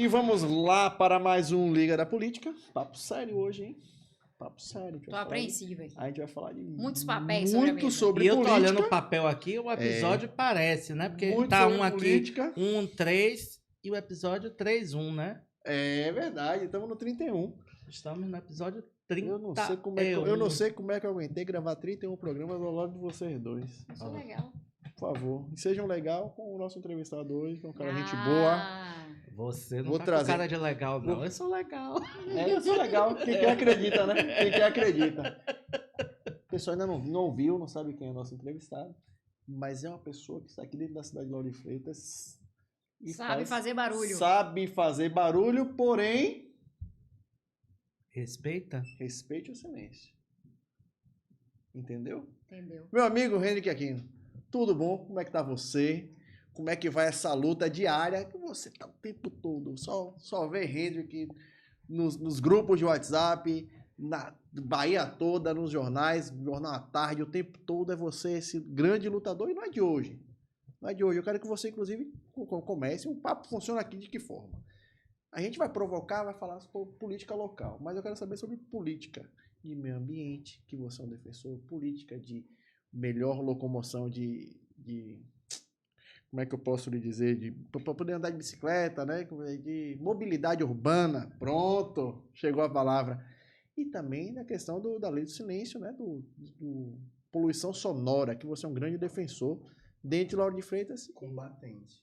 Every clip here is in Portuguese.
E vamos lá para mais um Liga da Política. Papo sério hoje, hein? Papo sério. Tô apreensiva. A gente vai falar de muitos papéis sobre e eu tô política. olhando o papel aqui, o episódio parece, né? Porque Muito tá sobre um aqui, política. 3 e o episódio 3.1, né? É verdade, estamos no 31. Estamos no episódio 30. Eu não sei como é que eu aguentei gravar 31 programas ao lado de vocês dois. Isso é legal. Por favor, e sejam legal com o nosso entrevistado hoje, que é um cara gente boa. Você não Vou tá trazer. com cara de legal, não. Eu sou legal. Eu sou legal. Quem quer acredita, né? Quem quer acredita. O pessoal ainda não viu, não sabe quem é o nosso entrevistado, mas é uma pessoa que está aqui dentro da cidade de Lauro de Freitas. E Sabe fazer barulho. Sabe fazer barulho, porém... Respeita? Respeite o silêncio. Entendeu? Entendeu. Meu amigo Henrique Aquino, tudo bom? Como é que tá você? Como é que vai essa luta diária que você tá o tempo todo? Só vê Henrique nos grupos de WhatsApp, na Bahia toda, nos jornais, Jornal à Tarde, o tempo todo é você esse grande lutador e não é de hoje. Não é de hoje. Eu quero que você, inclusive, comece. O papo funciona aqui de que forma? A gente vai provocar, vai falar sobre política local, mas eu quero saber sobre política de meio ambiente, que você é um defensor, política de melhor locomoção de como é que eu posso lhe dizer, para poder andar de bicicleta, né? De mobilidade urbana, pronto, chegou a palavra. E também na questão da lei do silêncio, né? Do poluição sonora, que você é um grande defensor dentro de Lauro de Freitas. Combatente.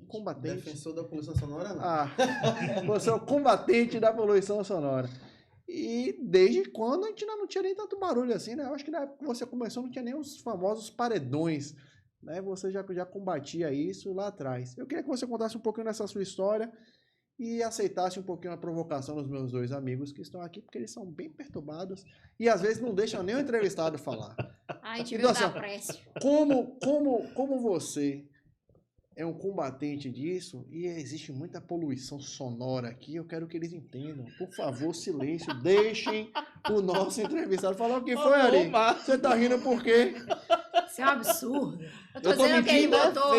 Combatente. Defensor da poluição sonora, não. Você é o combatente da poluição sonora. E desde quando a gente ainda não tinha nem tanto barulho assim, né? Eu acho que na época que você começou não tinha nem os famosos paredões, né? Você já combatia isso lá atrás. Eu queria que você contasse um pouquinho dessa sua história e aceitasse um pouquinho a provocação dos meus dois amigos que estão aqui, porque eles são bem perturbados e às vezes não deixam nem o entrevistado falar. A gente veio Então, dar prece. Como você é um combatente disso e existe muita poluição sonora aqui, eu quero que eles entendam. Por favor, silêncio, deixem o nosso entrevistado falar. O que foi, Ari? Você tá rindo por quê? Isso é um absurdo. Eu tô Eu tô dizendo que ele mentindo? botou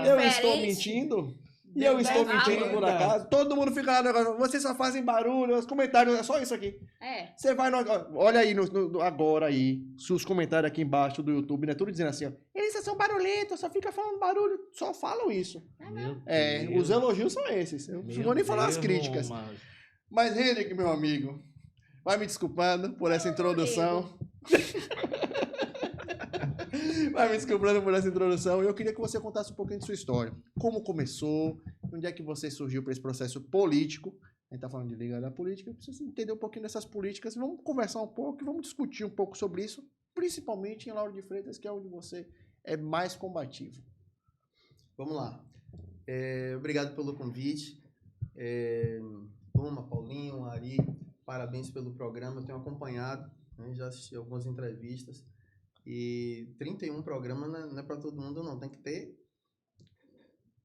Eu estou mentindo? E eu estou mentindo por acaso? Todo mundo fica lá no negócio, vocês só fazem barulho, os comentários, é só isso aqui. É. Você vai, olha aí agora aí, os comentários aqui embaixo do YouTube, né? Tudo dizendo assim, ó, eles são barulhentos, só fica falando barulho, só falam isso. Os elogios são esses. Eu não vou nem falar as críticas. Mas, Henrique, meu amigo, vai me desculpando por essa introdução. Vai me desculpando por essa introdução. Eu queria que você contasse um pouquinho de sua história. Como começou, onde é que você surgiu para esse processo político. A gente tá falando de Liga da Política, eu preciso entender um pouquinho dessas políticas. Vamos conversar um pouco e vamos discutir um pouco sobre isso, principalmente em Lauro de Freitas, que é onde você é mais combativo. Vamos lá. Obrigado pelo convite. Luma, Paulinho, Ari, parabéns pelo programa. Eu tenho acompanhado, né, já assisti algumas entrevistas. E 31 programas não é para todo mundo, não. Tem que ter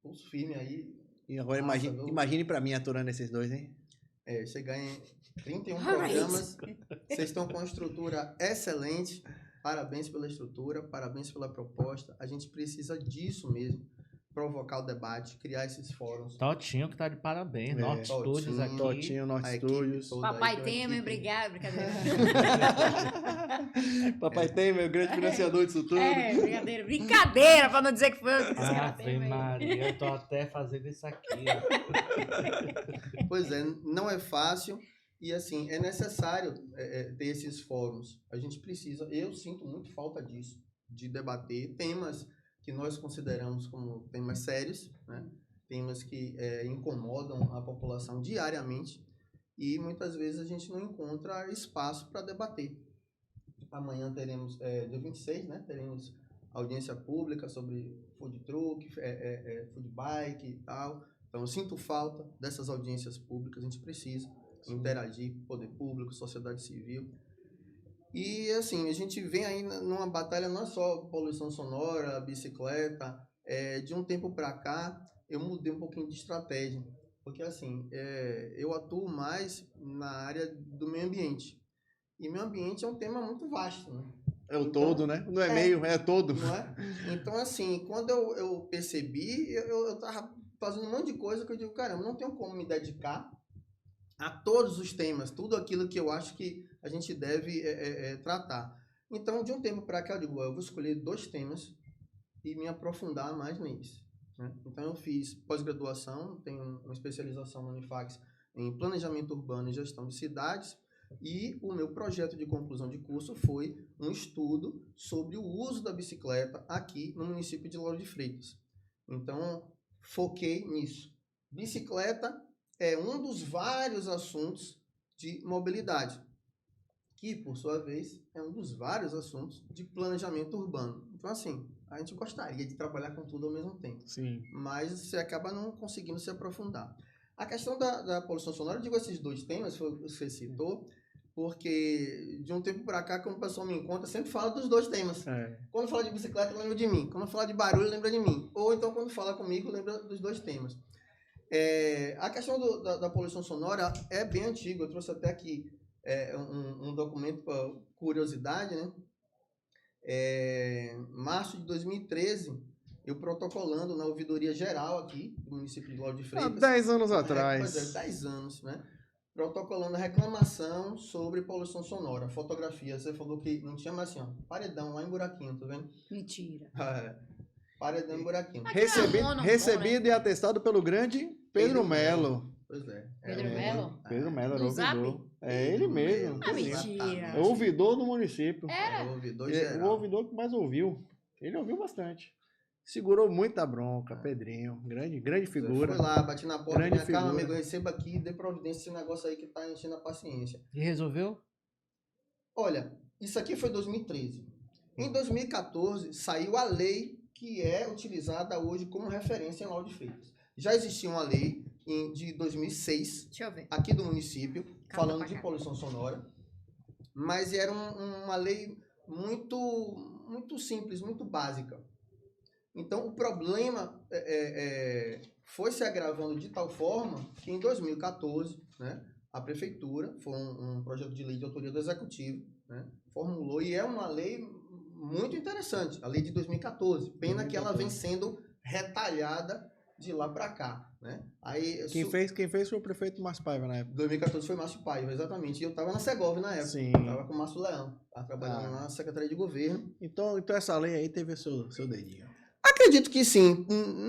pulso firme aí. E agora imagine para mim aturando esses dois, hein? Chegar em 31 programas. Vocês estão com uma estrutura excelente. Parabéns pela estrutura, parabéns pela proposta. A gente precisa disso mesmo. Provocar o debate, criar esses fóruns. Totinho que tá de parabéns. Norte Studios aqui. Totinho, Norte Studios. Papai Temer, obrigado, brincadeira. Papai Temer, grande financiador disso tudo. Brincadeira, pra não dizer que foi eu que Ave Maria, eu tô até fazendo isso aqui. Pois é, não é fácil e assim, é necessário ter esses fóruns. A gente precisa, eu sinto muito falta disso, de debater temas que nós consideramos como temas sérios, né? Temas que incomodam a população diariamente e muitas vezes a gente não encontra espaço para debater. Amanhã teremos, dia 26, né? Teremos audiência pública sobre food truck, food bike e tal. Então eu sinto falta dessas audiências públicas, a gente precisa interagir, poder público, sociedade civil. E, assim, a gente vem aí numa batalha não é só poluição sonora, bicicleta. De um tempo para cá, eu mudei um pouquinho de estratégia. Porque, assim, eu atuo mais na área do meio ambiente. E meio ambiente é um tema muito vasto, né? É o todo, né? Não é meio, é todo. Não é? Então, assim, quando eu percebi, eu tava fazendo um monte de coisa que eu digo, caramba, não tenho como me dedicar a todos os temas, tudo aquilo que eu acho que a gente deve tratar. Então, de um tempo para cá, eu digo, eu vou escolher 2 temas e me aprofundar mais neles. Né? Então, eu fiz pós-graduação, tenho uma especialização na Unifax em planejamento urbano e gestão de cidades, e o meu projeto de conclusão de curso foi um estudo sobre o uso da bicicleta aqui no município de Lauro de Freitas. Então, foquei nisso. Bicicleta é um dos vários assuntos de mobilidade, que, por sua vez, é um dos vários assuntos de planejamento urbano. Então, assim, a gente gostaria de trabalhar com tudo ao mesmo tempo. Sim. Mas você acaba não conseguindo se aprofundar. A questão da poluição sonora, eu digo esses 2 temas, foi o que você citou, porque de um tempo para cá, quando o pessoal me encontra, sempre fala dos 2 temas. Quando fala de bicicleta, lembra de mim. Quando fala de barulho, lembra de mim. Ou então, quando fala comigo, lembra dos 2 temas. A questão da poluição sonora é bem antiga. Eu trouxe até aqui um documento para curiosidade, né? Março de 2013, eu protocolando na ouvidoria geral aqui do município de Lauro de Freitas. Há 10 anos atrás. Pois é, 10 anos, né? Protocolando a reclamação sobre poluição sonora. Fotografia, você falou que não tinha mais assim, ó, paredão lá em Buraquinho, tá vendo? Mentira. Paredão em Buraquinho. Recebido e atestado pelo grande Pedro Melo. Pois é. Pedro Melo? Pedro Melo era Do Zap? ouvidor. É ele mesmo. Ah, mentira. É o ouvidor do município. Era? O ouvidor O geral. ouvidor que mais ouviu. Ele ouviu bastante. Segurou muita bronca, Pedrinho. Grande figura. Fui lá, bati na porta, Grande minha calma, figura. amigo, receba aqui, dê providência esse negócio aí que tá enchendo a paciência. E resolveu? Olha, isso aqui foi 2013. Em 2014, saiu a lei que é utilizada hoje como referência em Lauro de Freitas. Já existia uma lei de 2006, Deixa eu ver. aqui do município, Calma falando pra de cá. poluição sonora, mas era uma lei muito simples, muito básica. Então, o problema foi se agravando de tal forma que em 2014, né, a prefeitura, foi um projeto de lei de autoria do executivo, né, formulou, e é uma lei muito interessante, a lei de 2014, pena que ela vem sendo retalhada de lá para cá, né? Aí, Quem fez foi o prefeito Márcio Paiva na época. 2014 foi Márcio Paiva, exatamente. E eu estava na Segov na época. Sim. Eu tava com o Márcio Leão. Estava trabalhando na Secretaria de Governo. Então essa lei aí teve seu dedinho. Acredito que sim.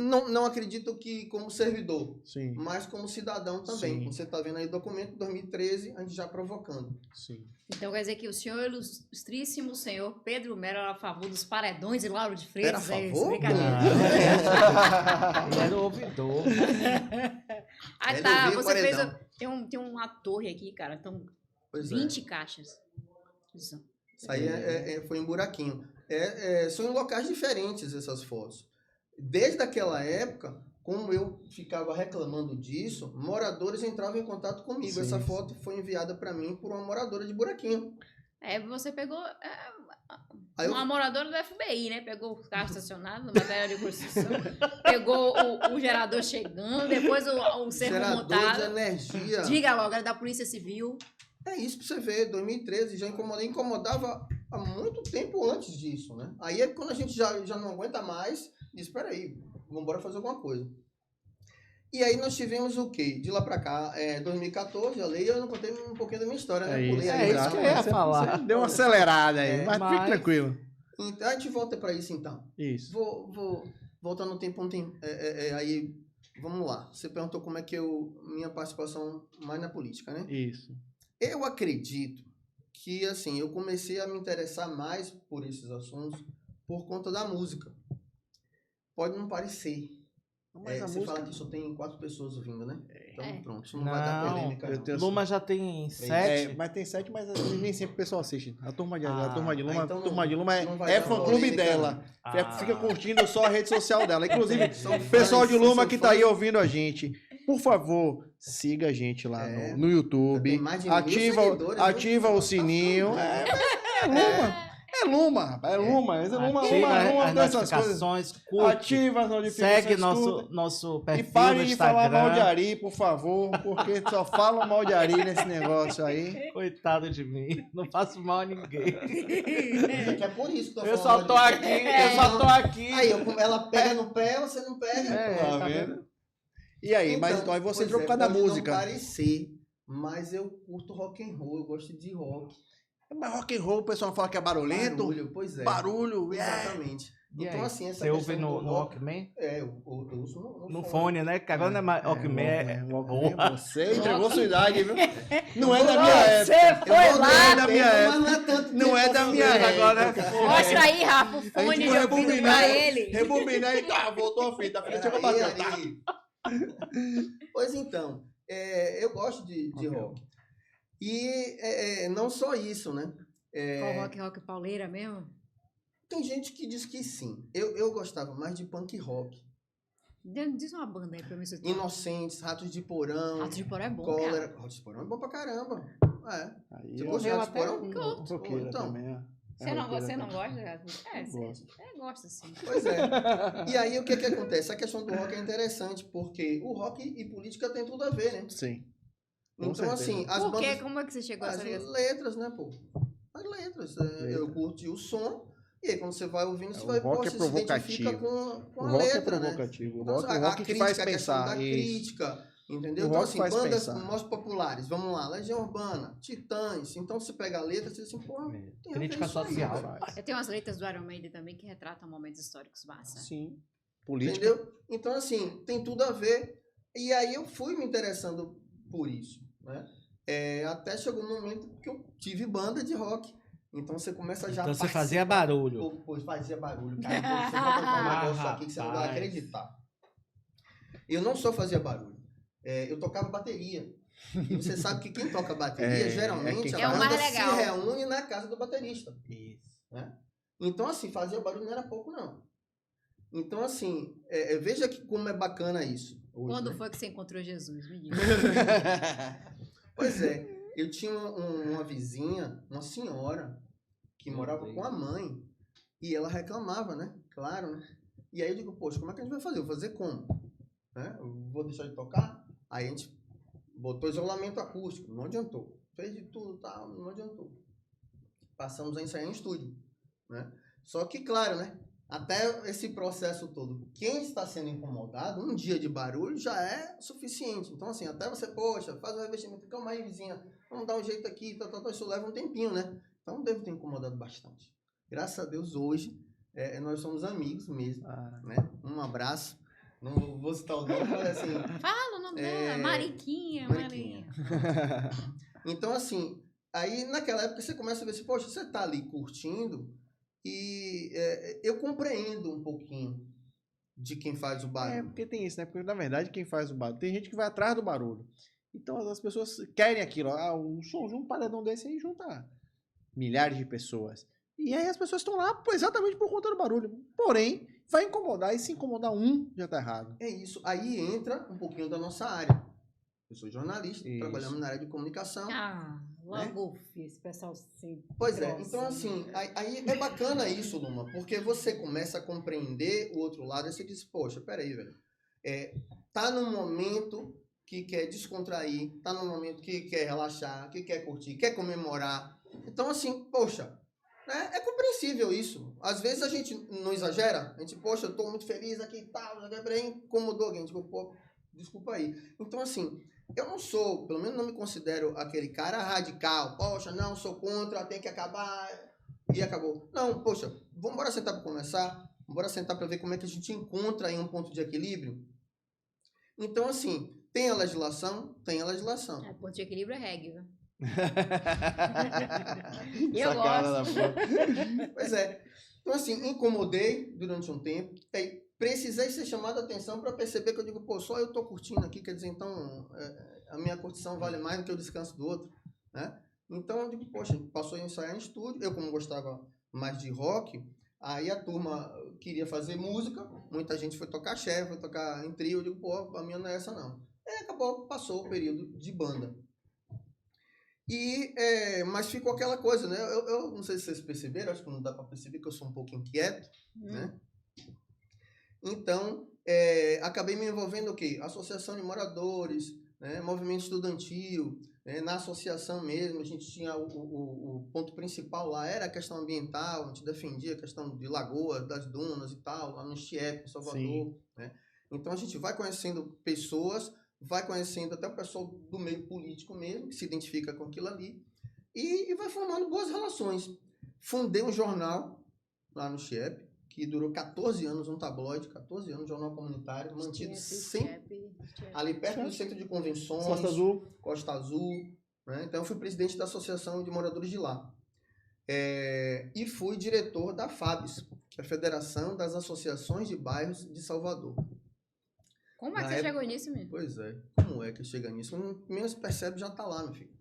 Não acredito que como servidor, Sim, mas como cidadão também. Sim. Como você está vendo aí, documento 2013, a gente já provocando. sim. Então quer dizer que o senhor ilustríssimo senhor Pedro Melo era a favor dos paredões e Lauro de Freitas? Era a É isso, favor? brincadeira. Ele era o ouvidor. Ah, Ele tá. ouvia o Você fez. paredão. Tem uma torre aqui, cara. Então, Pois 20 caixas. Isso. Isso aí foi em Buraquinho. São em locais diferentes essas fotos. Desde aquela época, como eu ficava reclamando disso, moradores entravam em contato comigo. Sim, Essa sim. foto foi enviada para mim por uma moradora de Buraquinho. Você pegou Aí uma moradora do FBI, né? Pegou o carro estacionado no material de construção, pegou o gerador chegando, depois o cerco gerador de montado. energia. Diga logo, era da Polícia Civil. É isso pra você ver, 2013 já incomodava há muito tempo antes disso, né? Aí é quando a gente já não aguenta mais, diz, espera aí, vamos embora fazer alguma coisa. E aí nós tivemos o quê? De lá pra cá, 2014, a lei, eu não contei um pouquinho da minha história, né? Pulei aí, isso que eu ia falar. Você deu uma acelerada aí, mas fique mas- tranquilo. Então a gente volta pra isso então. Isso. Vou voltar no tempo, aí, vamos lá. Você perguntou como é que minha participação mais na política, né? Isso. Eu acredito que, assim, eu comecei a me interessar mais por esses assuntos por conta da música. Pode não parecer. Mas a Você música... fala que só tem 4 pessoas ouvindo, né? Então, É. pronto, isso não vai dar Não, polêmica. eu Não. tenho- Luma já tem 7. mas tem 7, mas nem sempre o pessoal assiste. A turma de Ah, Luma, então a turma de Luma não vai é dar fã-clube polêmica, dela. Ah. Fica curtindo só a rede social dela. Inclusive, São o pessoal fãs, de Luma são que tá aí fãs. ouvindo a gente, por favor, siga a gente lá no Já YouTube. tem mais de 1000 seguidores, Ativa viu? o sininho. É Luma. É Luma, rapaz. É Luma. É Luma, Ativa Luma as dessas coisas. notificações, curte, Ativa as notificações. segue tudo. nosso E perfil no parem de falar Instagram. mal de Ari, por favor, porque só falam mal de Ari nesse negócio aí. Coitado de mim, não faço mal a ninguém. É que é por isso que eu Eu tô só falando tô disso. aqui, eu só tô aqui. Aí, ela pega no pé, você não pega. É, Tá tá vendo? vendo? E aí, mas então aí você pois entrou por causa da pode música. Não parecer, mas eu curto rock and roll, eu gosto de rock. Mas rock and roll, o pessoal fala que é barulhento. Barulho, pois é. Barulho, Exatamente. E Então, aí, assim, essa você ouve questão no do rock... Walkman? Eu uso No fone, né? Que agora não é mais Walkman. Walkman, você entregou sua idade, viu? Não é Eu da vou minha lá, época. Você foi não lá. é da minha mas época. não é tanto Não é da minha época. Agora Mostra aí, Rafa, o A gente fone de foi ouvido rebobinar, pra ele. rebobinar e tá, voltou a fita. A fita chegou a Peraí, bater. Tá. Ari. Pois então, eu gosto de Ok. rock. E não só isso, né? Qual rock pauleira mesmo? Tem gente que diz que sim. Eu gostava mais de punk rock. Diz uma banda aí pra mim. Inocentes, Ratos de Porão, Ratos de Porão é bom, Cólera. cara. Ratos de Porão é bom pra caramba. Aí Você eu- gosta de Ratos de até Porão? Curto. roqueira Então. também, é. Você não roqueira também. gosta? É, Gosto. você gosta sim. Pois é. E aí o que acontece? A questão do rock é interessante, porque o rock e política tem tudo a ver, né? Sim. Com Então, certeza. assim, as Por quê? bandas... Como é que você chegou a As essa ligação? letras, né, pô? As letras. Eu curti o som, e aí quando você vai ouvindo, você O vai, rock é você se identifica provocativo. com O a rock é letra, né? provocativo. O Então, rock, a o rock te crítica, faz a questão pensar. da Isso. crítica, entendeu? O Então, rock assim, faz bandas pensar. mais populares, vamos lá, Legião Urbana, Titãs. Então, você pega a letra, você diz assim, pô, tem a ver Crítica isso aí, social. cara. Eu tenho umas letras do Iron Maiden também que retratam momentos históricos massa. Sim. Política. Entendeu? Então, assim, tem tudo a ver. E aí eu fui me interessando por isso, né? Até chegou um momento que eu tive banda de rock. Então você começa já Então a você fazia barulho. Pô, fazia barulho, cara. Pô, você vai tocar um negócio aqui que você não vai Rapaz. acreditar. Eu não só fazia barulho. Eu tocava bateria. E você sabe que quem toca bateria, geralmente, quem a faz. É o banda mais se legal. reúne na casa do baterista. Isso. Então, assim, fazer barulho não era pouco, não. Então, assim, veja que como é bacana isso. Hoje, Quando né? foi que você encontrou Jesus? Me diga. Pois é, eu tinha uma vizinha, uma senhora, que Meu morava Deus. com a mãe, e ela reclamava, né? Claro, né? E aí eu digo, poxa, como é que a gente vai fazer? Eu vou fazer como? Né? Eu vou deixar de tocar? Aí a gente botou isolamento acústico, não adiantou. Fez de tudo, tal, não adiantou. Passamos a ensaiar em estúdio, né? Só que, claro, né? Até esse processo todo, quem está sendo incomodado, um dia de barulho já é suficiente. Então, assim, até você, poxa, faz um revestimento, calma aí, vizinha, vamos dar um jeito aqui, isso leva um tempinho, né? Então, devo ter incomodado bastante. Graças a Deus, hoje, nós somos amigos mesmo, né? Um abraço. Não vou citar o nome, mas assim... Fala o nome dela. Mariquinha. Então, assim, aí naquela época você começa a ver assim, poxa, você tá ali curtindo e eu compreendo um pouquinho de quem faz o barulho. Porque tem isso, né? Porque na verdade quem faz o barulho, tem gente que vai atrás do barulho. Então as pessoas querem aquilo. Um som de um paredão desse aí junta milhares de pessoas. E aí as pessoas estão lá exatamente por conta do barulho. Porém, vai incomodar, e se incomodar um, já tá errado. É isso. Aí entra um pouquinho da nossa área. Eu sou jornalista, Isso. trabalhamos na área de comunicação. Logo, esse pessoal sempre. Pois é, então assim, aí é bacana isso, Luma, porque você começa a compreender o outro lado e você diz, poxa, peraí, velho, tá num momento que quer descontrair, tá num momento que quer relaxar, que quer curtir, quer comemorar. Então assim, poxa, né, é compreensível isso. Às vezes a gente não exagera, a gente, poxa, eu tô muito feliz aqui e tal, incomodou alguém, tipo, pô, desculpa aí. Então assim, eu não sou, pelo menos não me considero aquele cara radical. Poxa, não, sou contra, tem que acabar e acabou. Não, poxa, vamos embora sentar para conversar, bora sentar para ver como é que a gente encontra aí um ponto de equilíbrio. Então, assim, tem a legislação? Tem a legislação. Ponto de equilíbrio é reggae, viu? Eu gosto. Pois é. Então, assim, incomodei durante um tempo. Precisei ser chamado a atenção para perceber que eu digo, pô, só eu tô curtindo aqui, quer dizer, então a minha curtição vale mais do que o descanso do outro, né? Então eu digo, poxa, passou a ensaiar em estúdio, eu como gostava mais de rock, aí a turma queria fazer música, muita gente foi tocar axé, foi tocar em trio, eu digo, pô, a minha não é essa não. Acabou, passou o período de banda. Mas ficou aquela coisa, né? Eu não sei se vocês perceberam, acho que não dá para perceber que eu sou um pouco inquieto, né? Então, acabei me envolvendo o quê? Associação de moradores, né? Movimento estudantil, né? Na associação mesmo, a gente tinha o ponto principal lá, era a questão ambiental, a gente defendia a questão de lagoas, das dunas e tal, lá no Chiep, em Salvador, né? Então a gente vai conhecendo pessoas, vai conhecendo até o pessoal do meio político mesmo, que se identifica com aquilo ali, e vai formando boas relações. Fundei um jornal lá no CIEP, que durou 14 anos, um tabloide, 14 anos, jornal comunitário, mantido sempre ali perto do centro de convenções, Costa Azul, né? Então eu fui presidente da Associação de Moradores de lá. E fui diretor da FABES, que é a Federação das Associações de Bairros de Salvador. Como é que você chegou nisso, mesmo? Pois é, como é que chega nisso? Menos percebe, já tá lá, meu filho.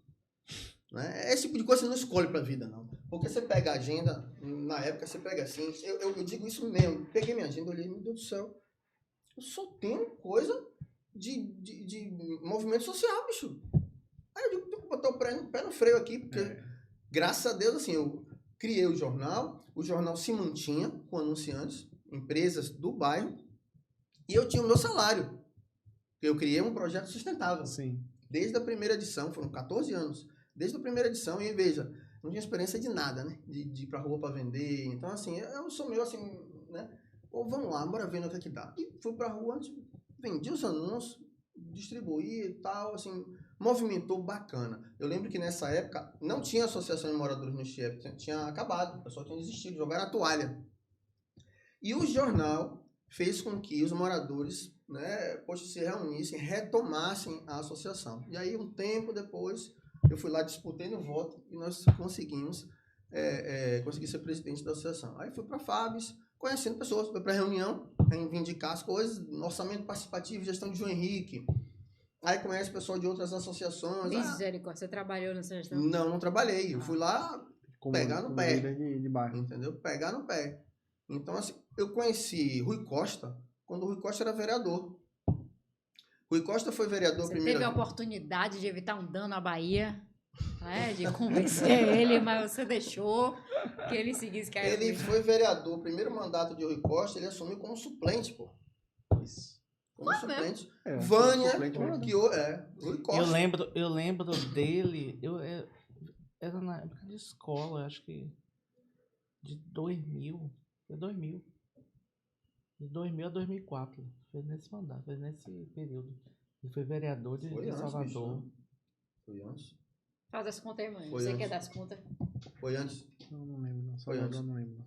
Né? Esse tipo de coisa você não escolhe pra vida, não. Porque você pega a agenda, na época você pega assim, eu digo isso mesmo, peguei minha agenda, olhei, meu Deus do céu, eu só tenho coisa de movimento social, bicho. Aí eu digo, tenho que botar o pé no freio aqui, porque graças a Deus, assim, eu criei o jornal se mantinha com anunciantes, empresas do bairro, e eu tinha o meu salário. Eu criei um projeto sustentável. Sim. Desde a primeira edição, foram 14 anos. Desde a primeira edição, e veja, não tinha experiência de nada, né? De ir pra rua pra vender. Então, assim, eu sou meio assim, né? Ou vamos lá, bora ver no que dá. E fui pra rua, vendi os anúncios, distribuí e tal, assim, movimentou bacana. Eu lembro que nessa época não tinha associação de moradores no CIEP, tinha acabado, o pessoal tinha desistido, jogaram a toalha. E o jornal fez com que os moradores, né, se reunissem, retomassem a associação. E aí, um tempo depois, eu fui lá, disputei no voto e nós conseguimos consegui ser presidente da associação. Aí fui para a FABES, conhecendo pessoas, fui para a reunião, reivindicar as coisas, orçamento participativo, gestão de João Henrique. Aí conhece pessoal de outras associações. Misericórdia, você trabalhou nessa gestão? Não trabalhei. Eu fui lá pegar no pé. De bairro. Entendeu? Pegar no pé. Então, assim, eu conheci Rui Costa quando o Rui Costa era vereador. Rui Costa foi vereador Você primeiro. teve a oportunidade de evitar um dano à Bahia, né? De convencer ele, mas você deixou que ele seguisse que Ele foi vereador, primeiro mandato de Rui Costa, ele assumiu como suplente, pô. Isso. Como suplente. Vânia, Rui Costa. Eu lembro dele, era na época de escola, acho que de 2000. Foi 2000. De 2000 a 2004. Foi nesse mandato, foi nesse período. Ele foi vereador de Salvador. Bicho. Foi antes. Faz as contas aí, mãe. Foi Você antes. quer dar as contas? Foi antes. Não lembro, não. Foi antes. Não lembro.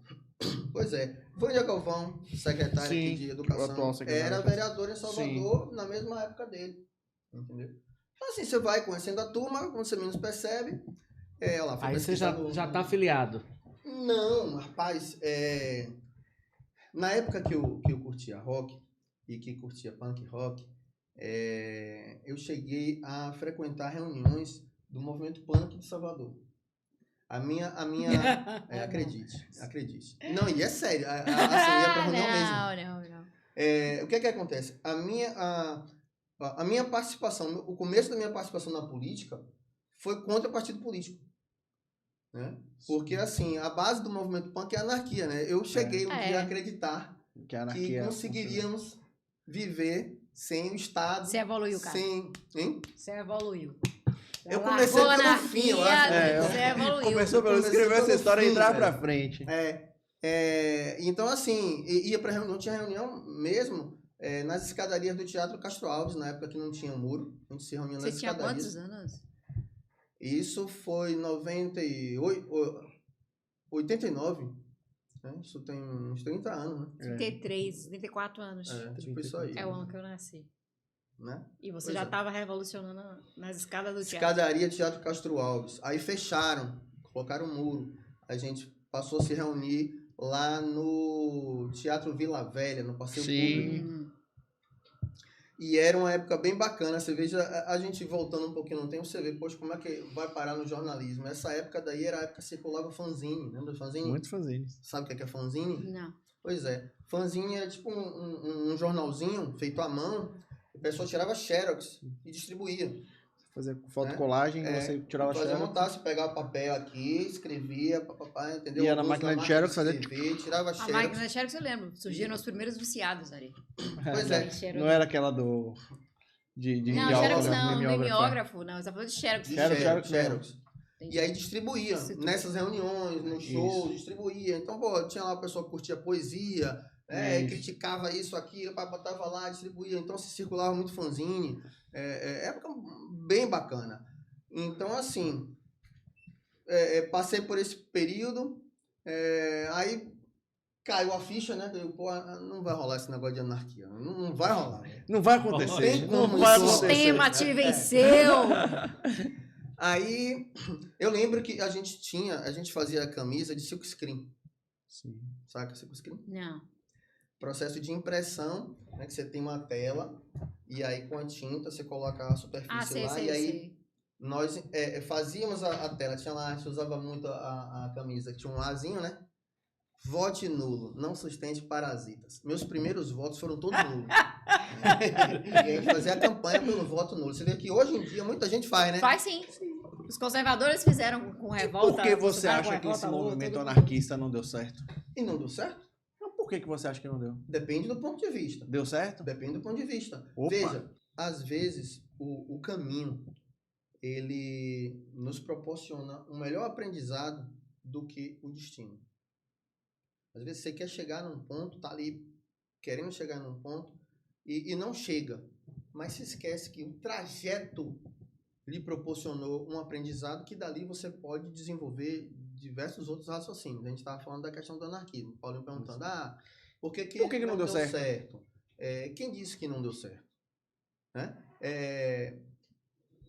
Pois é. Vânia Galvão, secretária Sim, aqui de Educação, era vereadora em Salvador na mesma época dele. Entendeu? Então, assim, você vai conhecendo a turma, quando você menos percebe. Lá, aí você já tá afiliado. Não, rapaz. Na época que eu curtia rock e que curtia punk rock, eu cheguei a frequentar reuniões do movimento punk de Salvador. A minha acredite. Não, e é sério, assim, ia pra reunião mesmo. Não. O que acontece? A minha participação, o começo da minha participação na política foi contra o partido político. Né? Porque, assim, a base do movimento punk é a anarquia, né? Eu cheguei um dia a acreditar que conseguiríamos viver sem o Estado. Você evoluiu, cara. Hein? Você evoluiu. Eu comecei pelo fim, eu acho. Você evoluiu. Começou pelo escrever essa história e entrar pra frente. Então, assim, ia pra reunião, tinha reunião mesmo nas escadarias do Teatro Castro Alves, na época que não tinha muro. A gente se reunia nas escadarias. Você tinha quantos anos? Isso foi 89. Né? Isso tem uns 30 anos, né? 33, 34 anos. Tipo isso aí. É o ano que eu nasci. Né? E você já estava revolucionando nas escadas do teatro. Escadaria Teatro Castro Alves. Aí fecharam, colocaram um muro. A gente passou a se reunir lá no Teatro Vila Velha, no Passeio Público. E era uma época bem bacana. Você veja, a gente voltando um pouquinho no tempo, você vê, poxa, como é que vai parar no jornalismo? Essa época daí era a época que circulava fanzine. Lembra do fanzine? Muito fanzine. Sabe o que é fanzine? Não. Pois é. Fanzine era tipo um jornalzinho feito à mão. A pessoa tirava xerox e distribuía. Fazer fotocolagem, você tirava xerox. Fazia montar, pegava papel aqui, escrevia, papapá, entendeu? Ia na máquina de xerox fazer... tirava xerox. A máquina de xerox eu lembro. Surgiram os primeiros viciados ali. Pois é. Não era aquela do... Não, xerox não, mimeógrafo. Não, você tá falando de xerox. Xerox. Entendi. E aí distribuía, Isso tudo. nessas reuniões, nos shows, distribuía. Então, pô, tinha lá a pessoa que curtia poesia, Isso. criticava isso, aquilo, botava lá, distribuía. Então, se circulava muito fanzine. Época bem bacana. Então, assim, passei por esse período, aí caiu a ficha, né? Eu, pô, não vai rolar esse negócio de anarquia. Não vai rolar. Não vai acontecer. Tem como não vai isso O acontecer. sistema te venceu. Aí, eu lembro que a gente fazia a camisa de silkscreen. Sim. Saca silkscreen? Não. Processo de impressão, né? Que você tem uma tela e aí com a tinta você coloca a superfície Sei, lá sei, e aí sei. nós fazíamos a tela. Tinha lá, a gente usava muito a camisa, tinha um Azinho, né? Vote nulo, não sustente parasitas. Meus primeiros votos foram todos nulos. E a gente fazia a campanha pelo voto nulo. Você vê que hoje em dia muita gente faz, né? Faz sim. Os conservadores fizeram com revolta. Por que você fizeram com acha que esse revolta, luta, movimento tudo. anarquista não deu certo? E não deu certo? Não, por que você acha que não deu? Depende do ponto de vista. Deu certo? Depende do ponto de vista. Opa. Veja, às vezes o caminho ele nos proporciona um melhor aprendizado do que o destino. Às vezes você quer chegar num ponto, tá ali querendo chegar num ponto e não chega, mas se esquece que o trajeto lhe proporcionou um aprendizado que dali você pode desenvolver diversos outros raciocínios. A gente estava falando da questão do anarquismo. O Paulinho perguntando, por que não deu certo? Quem disse que não deu certo? Né?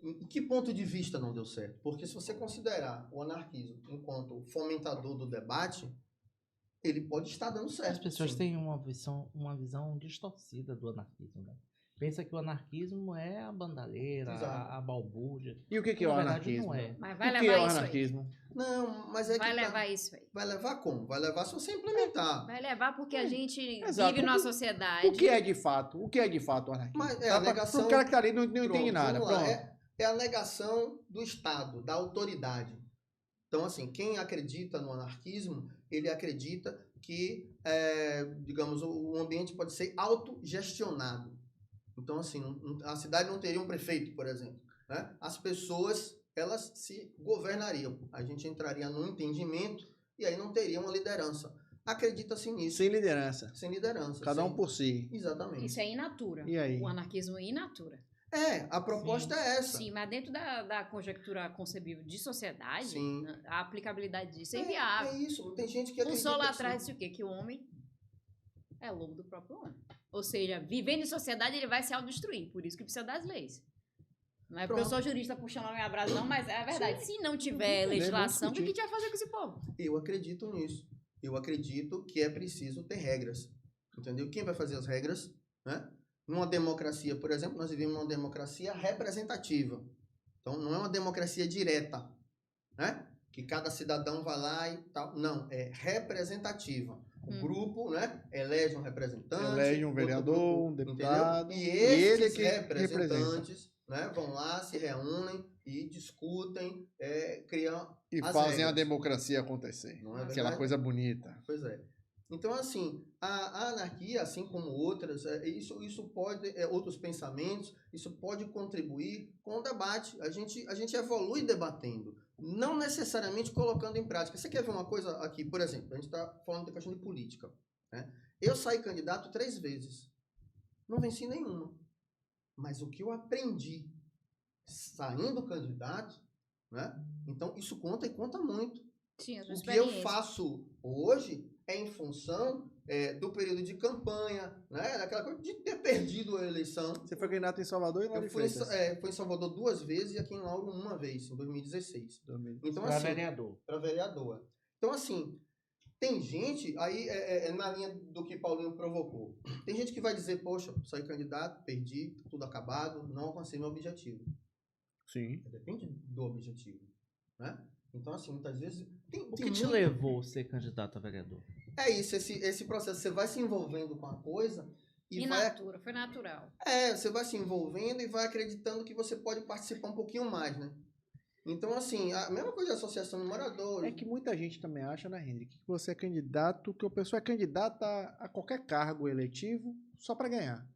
Em que ponto de vista não deu certo? Porque se você considerar o anarquismo enquanto fomentador do debate, ele pode estar dando certo. As pessoas sim. têm uma visão distorcida do anarquismo, né? Pensa que o anarquismo é a bandalheira, Exato. a balbúrdia. E o que é Na o verdade, anarquismo? não é. Mas vai O que é o levar isso aí. anarquismo? Não, mas é Vai que levar isso aí. vai levar como? Vai levar se você implementar. Vai levar porque a gente Exato. vive numa sociedade. O que é de fato? O que é de fato o anarquismo? Mas é a negação... O cara que tá ali não entende Pronto, nada. vamos lá. Pronto. É a negação do Estado, da autoridade. Então, assim, quem acredita no anarquismo, ele acredita que, digamos, o ambiente pode ser autogestionado. Então, assim, a cidade não teria um prefeito, por exemplo. Né? As pessoas, elas se governariam. A gente entraria num entendimento e aí não teria uma liderança. Acredita-se nisso. Sem liderança. Sem liderança. Cada um sem- por si. Exatamente. Isso é in natura. E aí? O anarquismo é in natura. A proposta é essa. Sim, mas dentro da conjectura concebível de sociedade, Sim. a aplicabilidade disso é inviável. É isso. Tem gente que Um acredita sol lá que atrás sim. disse o quê? Que o homem é lobo do próprio homem. Ou seja, vivendo em sociedade, ele vai se autodestruir. Por isso que precisa das leis. Não é porque eu Pronto. sou jurista puxando a minha brasa, não, mas é a verdade. Se não tiver Vamos legislação, o que a discutir. gente vai fazer com esse povo? Eu acredito nisso. Eu acredito que é preciso ter regras. Entendeu? Quem vai fazer as regras? Né? Numa democracia, por exemplo, nós vivemos numa democracia representativa. Então, não é uma democracia direta, né? Que cada cidadão vai lá e tal. Não, é representativa. O grupo, né, elege um representante. Elege um outro vereador, um entendeu? deputado. E ele esses que representantes, né, vão lá, se reúnem e discutem, criam E as fazem a regras. democracia acontecer. Não é Aquela verdade? coisa bonita. Pois é. Então, assim, a anarquia, assim como outras, isso pode, outros pensamentos, isso pode contribuir com o debate. A gente evolui debatendo, não necessariamente colocando em prática. Você quer ver uma coisa aqui? Por exemplo, a gente está falando da questão de política. Né? Eu saí candidato 3 vezes. Não venci nenhuma. Mas o que eu aprendi saindo candidato, né? Então, isso conta e conta muito. Sim, O que eu faço hoje é em função do período de campanha, né? Daquela coisa de ter perdido a eleição. Você foi candidato em Salvador e lá Eu de fui em, Freitas. fui em Salvador 2 vezes e aqui em Lauro 1 vez, em 2016. Então, Pra assim, vereador. para vereador. Então, assim, tem gente, aí na linha do que Paulinho provocou, tem gente que vai dizer, poxa, saí candidato, perdi, tudo acabado, não alcancei meu objetivo. Sim. Depende do objetivo, né? Então, assim, muitas vezes... O que te levou a ser candidato a vereador? É isso, esse processo, você vai se envolvendo com a coisa e In vai... natura, foi natural. Você vai se envolvendo e vai acreditando que você pode participar um pouquinho mais, né? Então, assim, a mesma coisa de associação de moradores. É que muita gente também acha, né, Henrique, que você é candidato, que a pessoa é candidata a qualquer cargo eletivo só para ganhar.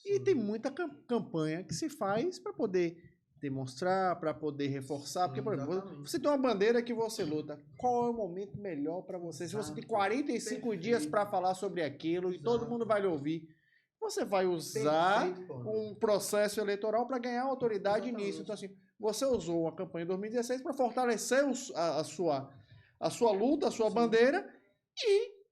E tem muita campanha que se faz para poder demonstrar, para poder reforçar. Porque, por exemplo, Exatamente. você tem uma bandeira que você luta. Qual é o momento melhor para você? Se você tem 45 dias para falar sobre aquilo e todo Exato. mundo vai lhe ouvir, você vai usar Perfeito, Paulo. um processo eleitoral para ganhar autoridade Exatamente. nisso. Então, assim, você usou a campanha de 2016 para fortalecer a sua luta, a sua Sim. bandeira.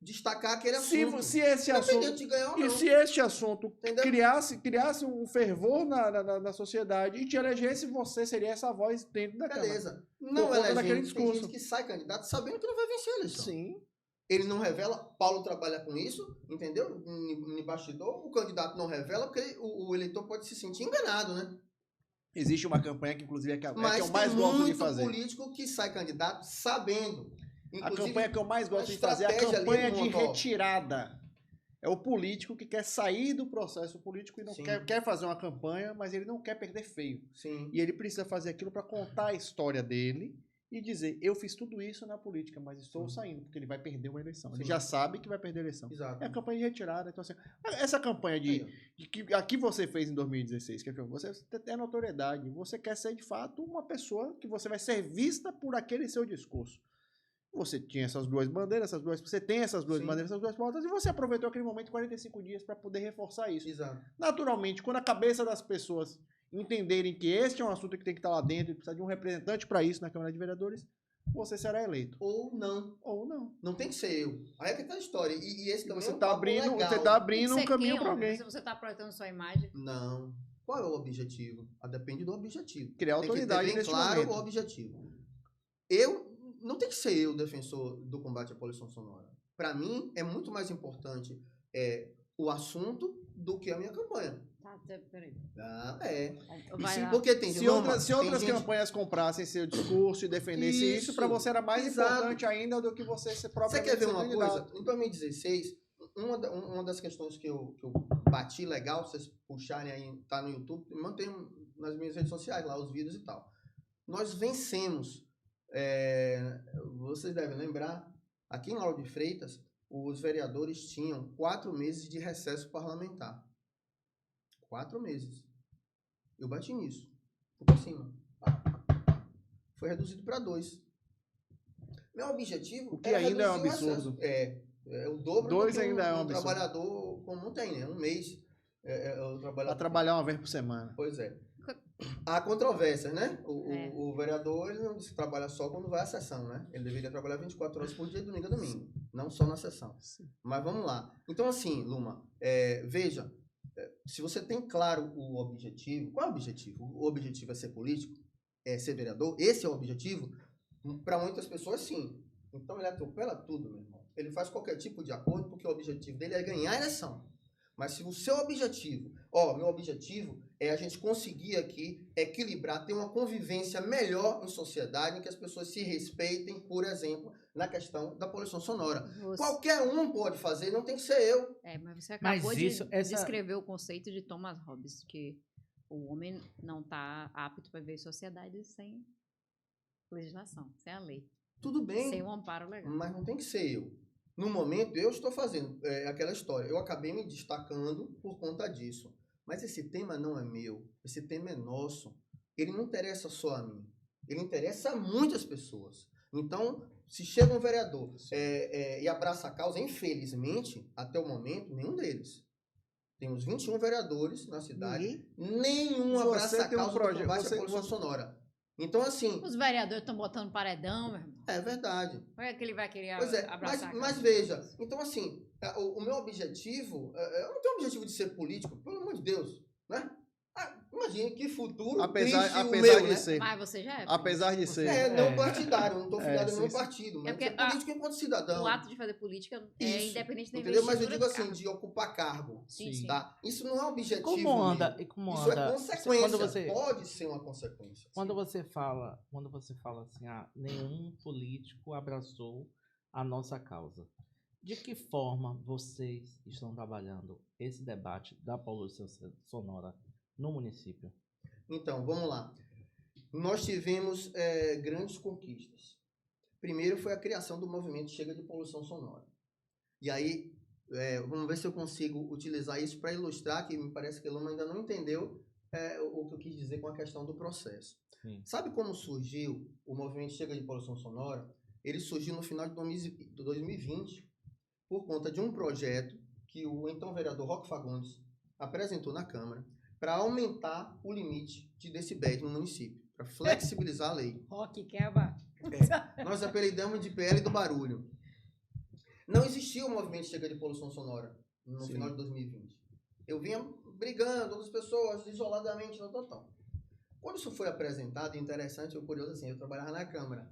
Destacar aquele Se, assunto. se esse Independente assunto de ganhar ou e não. se este assunto Entendeu? criasse um fervor na sociedade e te elegesse, você seria essa voz dentro da Câmara. Beleza. Não conta daquele elegendo, tem discurso. gente que sai candidato sabendo que não vai vencer a eleição. Sim. Ele não revela, Paulo trabalha com isso, entendeu? No bastidor, o candidato não revela, porque o eleitor pode se sentir enganado, né? Existe uma campanha que, inclusive, é que eu Mas mais tem gosto de muito fazer. político que sai candidato sabendo. A Inclusive, campanha que eu mais gosto a de fazer é a estratégia ali campanha do de Molotov. retirada. É o político que quer sair do processo político e não Sim. quer fazer uma campanha, mas ele não quer perder feio. Sim. E ele precisa fazer aquilo para contar a história dele e dizer, eu fiz tudo isso na política, mas estou saindo, porque ele vai perder uma eleição. Ele Sim. já sabe que vai perder a eleição. Exato. É a campanha de retirada. Então, assim, essa campanha Aí, ó. de que a que você fez em 2016, que você tem notoriedade, você quer ser de fato uma pessoa que você vai ser vista por aquele seu discurso. Você tinha essas duas bandeiras, você tem essas duas Sim. bandeiras, essas duas pautas, e você aproveitou aquele momento, 45 dias, para poder reforçar isso. Exato. Naturalmente, quando a cabeça das pessoas entenderem que este é um assunto que tem que estar lá dentro e precisa de um representante para isso na Câmara de Vereadores, você será eleito. Ou não. Ou não. Não tem que ser eu. Aí é que tá a história. E esse também Você é um está papo abrindo, legal. você tá Tem que abrindo um ser caminho quem, para homem? alguém. Se você tá projetando sua imagem. Não. Qual é o objetivo? Depende do objetivo. Criar Tem autoridade que ter bem neste claro momento. o objetivo. Não tem que ser eu o defensor do combate à poluição sonora. Para mim, é muito mais importante o assunto do que a minha campanha. Tá, peraí. se- Lá. Porque tem Se Loma, outras tem gente- campanhas comprassem seu discurso e defendessem isso, para você era mais exato. importante ainda do que você ser Você próprio. quer ver uma coisa? Em 2016, uma das questões que eu bati legal, vocês puxarem aí, tá no YouTube, mantenho nas minhas redes sociais lá, os vídeos e tal. Nós vencemos, vocês devem lembrar, aqui em Lauro de Freitas, os vereadores tinham 4 meses de recesso parlamentar. 4 meses. Eu bati nisso. Fui pra cima. Foi reduzido para 2. Meu objetivo O que ainda é um reduzir o absurdo. recesso. É o dobro 2 do que ainda é um um absurdo. trabalhador comum tem, né? Um mês. O trabalhador. Para trabalhar uma vez por semana. Pois é. Há controvérsias, né? É. O vereador ele não se trabalha só quando vai à sessão, né? Ele deveria trabalhar 24 horas por dia, domingo a domingo. Não só na sessão. Mas vamos lá. Então, assim, Luma, veja, se você tem claro o objetivo, qual é o objetivo? O objetivo é ser político? É ser vereador? Esse é o objetivo? Para muitas pessoas, sim. Então, ele atropela tudo, meu irmão. Ele faz qualquer tipo de acordo porque o objetivo dele é ganhar a eleição. Mas se o seu objetivo, meu objetivo é a gente conseguir aqui equilibrar, ter uma convivência melhor em sociedade, em que as pessoas se respeitem, por exemplo, na questão da poluição sonora. Qualquer um pode fazer, não tem que ser eu. Mas você acabou Mas de isso- essa- descrever o conceito de Thomas Hobbes, que o homem não está apto para viver em sociedade sem legislação, sem a lei, Tudo bem, sem um amparo legal. mas não tem que ser eu. No momento, eu estou fazendo aquela história. Eu acabei me destacando por conta disso. Mas esse tema não é meu. Esse tema é nosso. Ele não interessa só a mim. Ele interessa a muitas pessoas. Então, se chega um vereador e abraça a causa, infelizmente, até o momento, nenhum deles. Temos 21 vereadores na cidade. Nenhum Você abraça a tem um causa do projeto, combate você- à poluição sonora. Então, assim, Os vereadores estão botando paredão, meu irmão. é verdade. Como é que ele vai querer Pois é, abraçar? mas veja, então assim, o meu objetivo, eu não tenho o objetivo de ser político, pelo amor de Deus, né? Imagine que futuro Apesar triste o de meu, né? ser. Mas você já é. Apesar de ser. Não partidário, não estou filiado a sim, nenhum sim. partido, mas porque ser político enquanto cidadão, o ato de fazer política é Isso, independente da entendeu? Mas eu investidura digo do assim, cargo. de ocupar cargo, Sim, sim. tá? Isso não é objetivo Como anda? meu. E como Isso anda? é consequência, Quando você, pode ser uma consequência. quando você fala assim, nenhum político abraçou a nossa causa. De que forma vocês estão trabalhando esse debate da poluição sonora no município? Então, vamos lá. Nós tivemos grandes conquistas. Primeiro foi a criação do movimento Chega de Poluição Sonora. E aí, vamos ver se eu consigo utilizar isso para ilustrar, que me parece que a Luma ainda não entendeu o que eu quis dizer com a questão do processo. Sim. Sabe como surgiu o movimento Chega de Poluição Sonora? Ele surgiu no final de 2020 por conta de um projeto que o então vereador Roque Fagundes apresentou na Câmara para aumentar o limite de decibéis no município, para flexibilizar a lei. Rock quebra. Nós apelidamos de PL do barulho. Não existia o movimento Chega de Poluição Sonora no Sim. final de 2020. Eu vinha brigando, outras pessoas, isoladamente, tal. Quando isso foi apresentado, interessante, curioso assim, eu trabalhava na Câmara,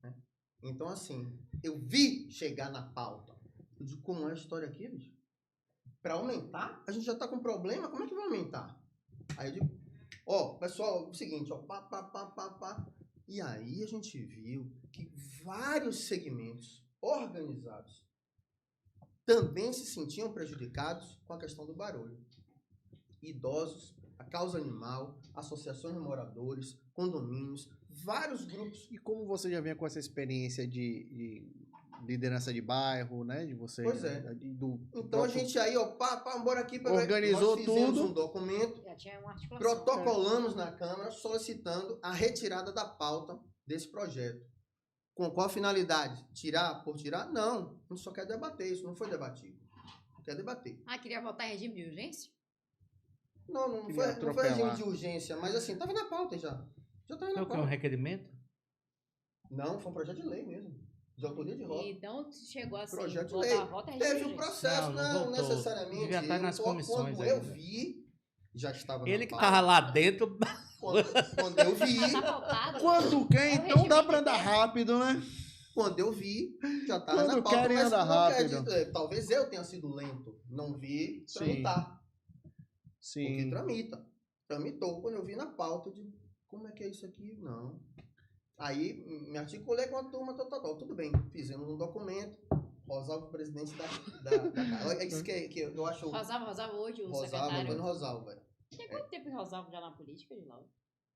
né? Então, assim, eu vi chegar na pauta. Eu digo, como é a história aqui, bicho? Para aumentar? A gente já tá com problema, como é que vai aumentar? Aí eu digo, pessoal, é o seguinte, pá. E aí a gente viu que vários segmentos organizados também se sentiam prejudicados com a questão do barulho. Idosos, a causa animal, associações de moradores, condomínios, vários grupos. E como você já vinha com essa experiência de liderança de bairro, né? De você. Pois é. Do Então próprio- a gente aí, bora aqui. Organizou nós fizemos tudo. um documento, Já tinha uma articulação. protocolamos na Câmara solicitando a retirada da pauta desse projeto. Com qual finalidade? Tirar por tirar? Não. A gente só quer debater, isso não foi debatido. Quer debater. Ah, queria votar em regime de urgência? Não Queria foi regime atropelar. de urgência, mas assim, tava na pauta já. Já tava É na o que? Um pauta. requerimento? Não, foi um projeto de lei mesmo. De autoria de Roque. Então chegou assim, Projeto de votar, lei. vota em regime de Teve um urgência. processo, Não não voltou. necessariamente. Devia estar nas comissões Quando eu ainda. vi, já estava Ele na que pauta. tava lá dentro. Quando eu vi, Tá pautado. Quando quer, É o então dá regimento pra andar interno. rápido, né? quando eu vi, já estava Quando na pauta. querem Mas andar não quer rápido. dizer, talvez eu tenha sido lento. Não vi Sim. tramitar. Porque Sim. tramita. Tramitou. Quando eu vi na pauta, eu digo, como é que é isso aqui? Não. Aí me articulei com a turma, tudo bem. Fizemos um documento. Rosalvo, presidente da é isso que eu acho. Rosalvo hoje, o Rosalvo, secretário. Antônio Rosalvo, velho. Tem quanto tempo que Rosalvo já na política, de lá?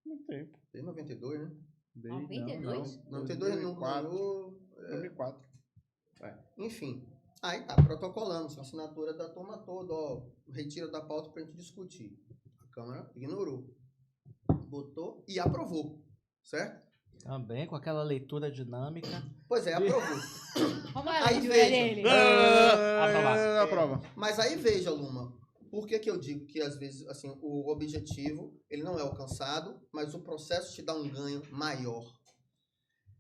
Muito tempo. Desde 92, né? Desde- 92? Não, 92 não 2004. ganhou. 2004. Enfim. Aí tá, protocolamos, assinatura da turma toda, retira da pauta pra gente discutir. A Câmara ignorou. Votou e aprovou. Certo? Também com aquela leitura dinâmica. Pois é, aprovou. Como é Aí a veja. dele? Aprovado. Aprova. Mas aí veja, Luma, por que eu digo que às vezes assim, o objetivo ele não é alcançado, mas o processo te dá um ganho maior.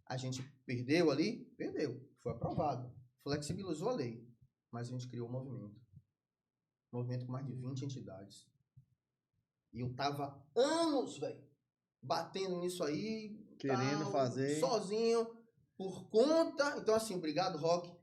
A gente perdeu ali? Perdeu. Foi aprovado. Flexibilizou a lei. Mas a gente criou um movimento. Um movimento com mais de 20 entidades. E eu tava anos, velho, batendo nisso aí. Querendo fazer. Sozinho, por conta. Então, assim, obrigado, Roque.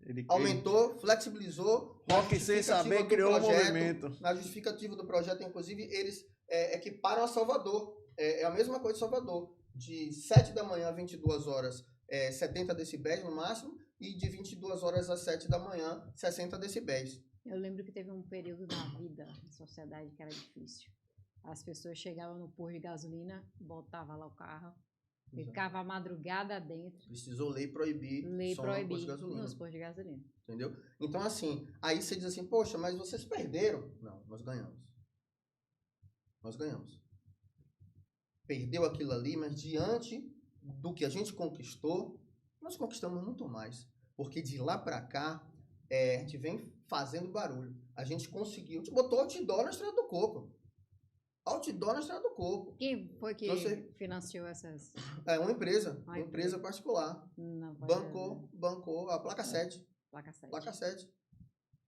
Ele Aumentou, flexibilizou. Roque, sem saber, criou um movimento. Na justificativa do projeto, inclusive, eles equiparam a Salvador. É a mesma coisa de Salvador. De 7 da manhã a 22 horas, 70 decibéis no máximo. E de 22 horas às 7 da manhã, 60 decibéis. Eu lembro que teve um período na vida, na sociedade, que era difícil. As pessoas chegavam no posto de gasolina, botavam lá o carro, ficava a madrugada dentro. Precisou lei proibir som no posto de gasolina. Nos postos de gasolina. Entendeu? Então, assim, aí você diz assim, poxa, mas vocês perderam. Não, nós ganhamos. Nós ganhamos. Perdeu aquilo ali, mas diante do que a gente conquistou, nós conquistamos muito mais. Porque de lá pra cá, a gente vem fazendo barulho. A gente conseguiu, a gente botou outdoor na Estrada do Coco. Outdoor na Estrada do Coco. Quem foi que Então, financiou essas? É uma empresa, Uma empresa particular. Não, Bancou a placa 7. Placa 7. Placa 7.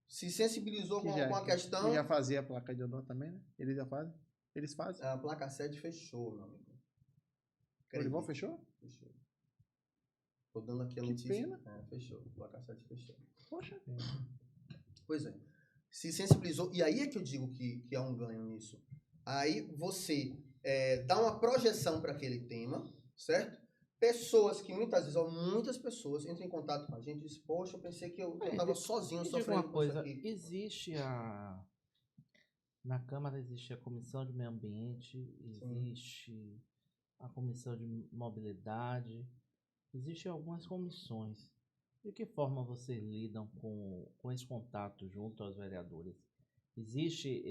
Se sensibilizou Que com já- a questão. que já fazia a placa de odor também, né? Eles já fazem. Eles fazem. A placa 7 fechou, meu amigo. O Olival fechou? Fechou. Tô dando aqui a Que notícia. pena. Fechou. A placa 7 fechou. Poxa. Pois é. Se sensibilizou. E aí é que eu digo que há um ganho nisso. Aí você dá uma projeção para aquele tema, certo? Pessoas que muitas pessoas entram em contato com a gente e dizem, poxa, eu pensei que eu estava sozinho Me diga sofrendo uma com isso coisa, aqui. existe na Câmara existe a Comissão de Meio Ambiente, existe a Comissão de Mobilidade, existem algumas comissões. De que forma vocês lidam com esse contato junto aos vereadores? Existe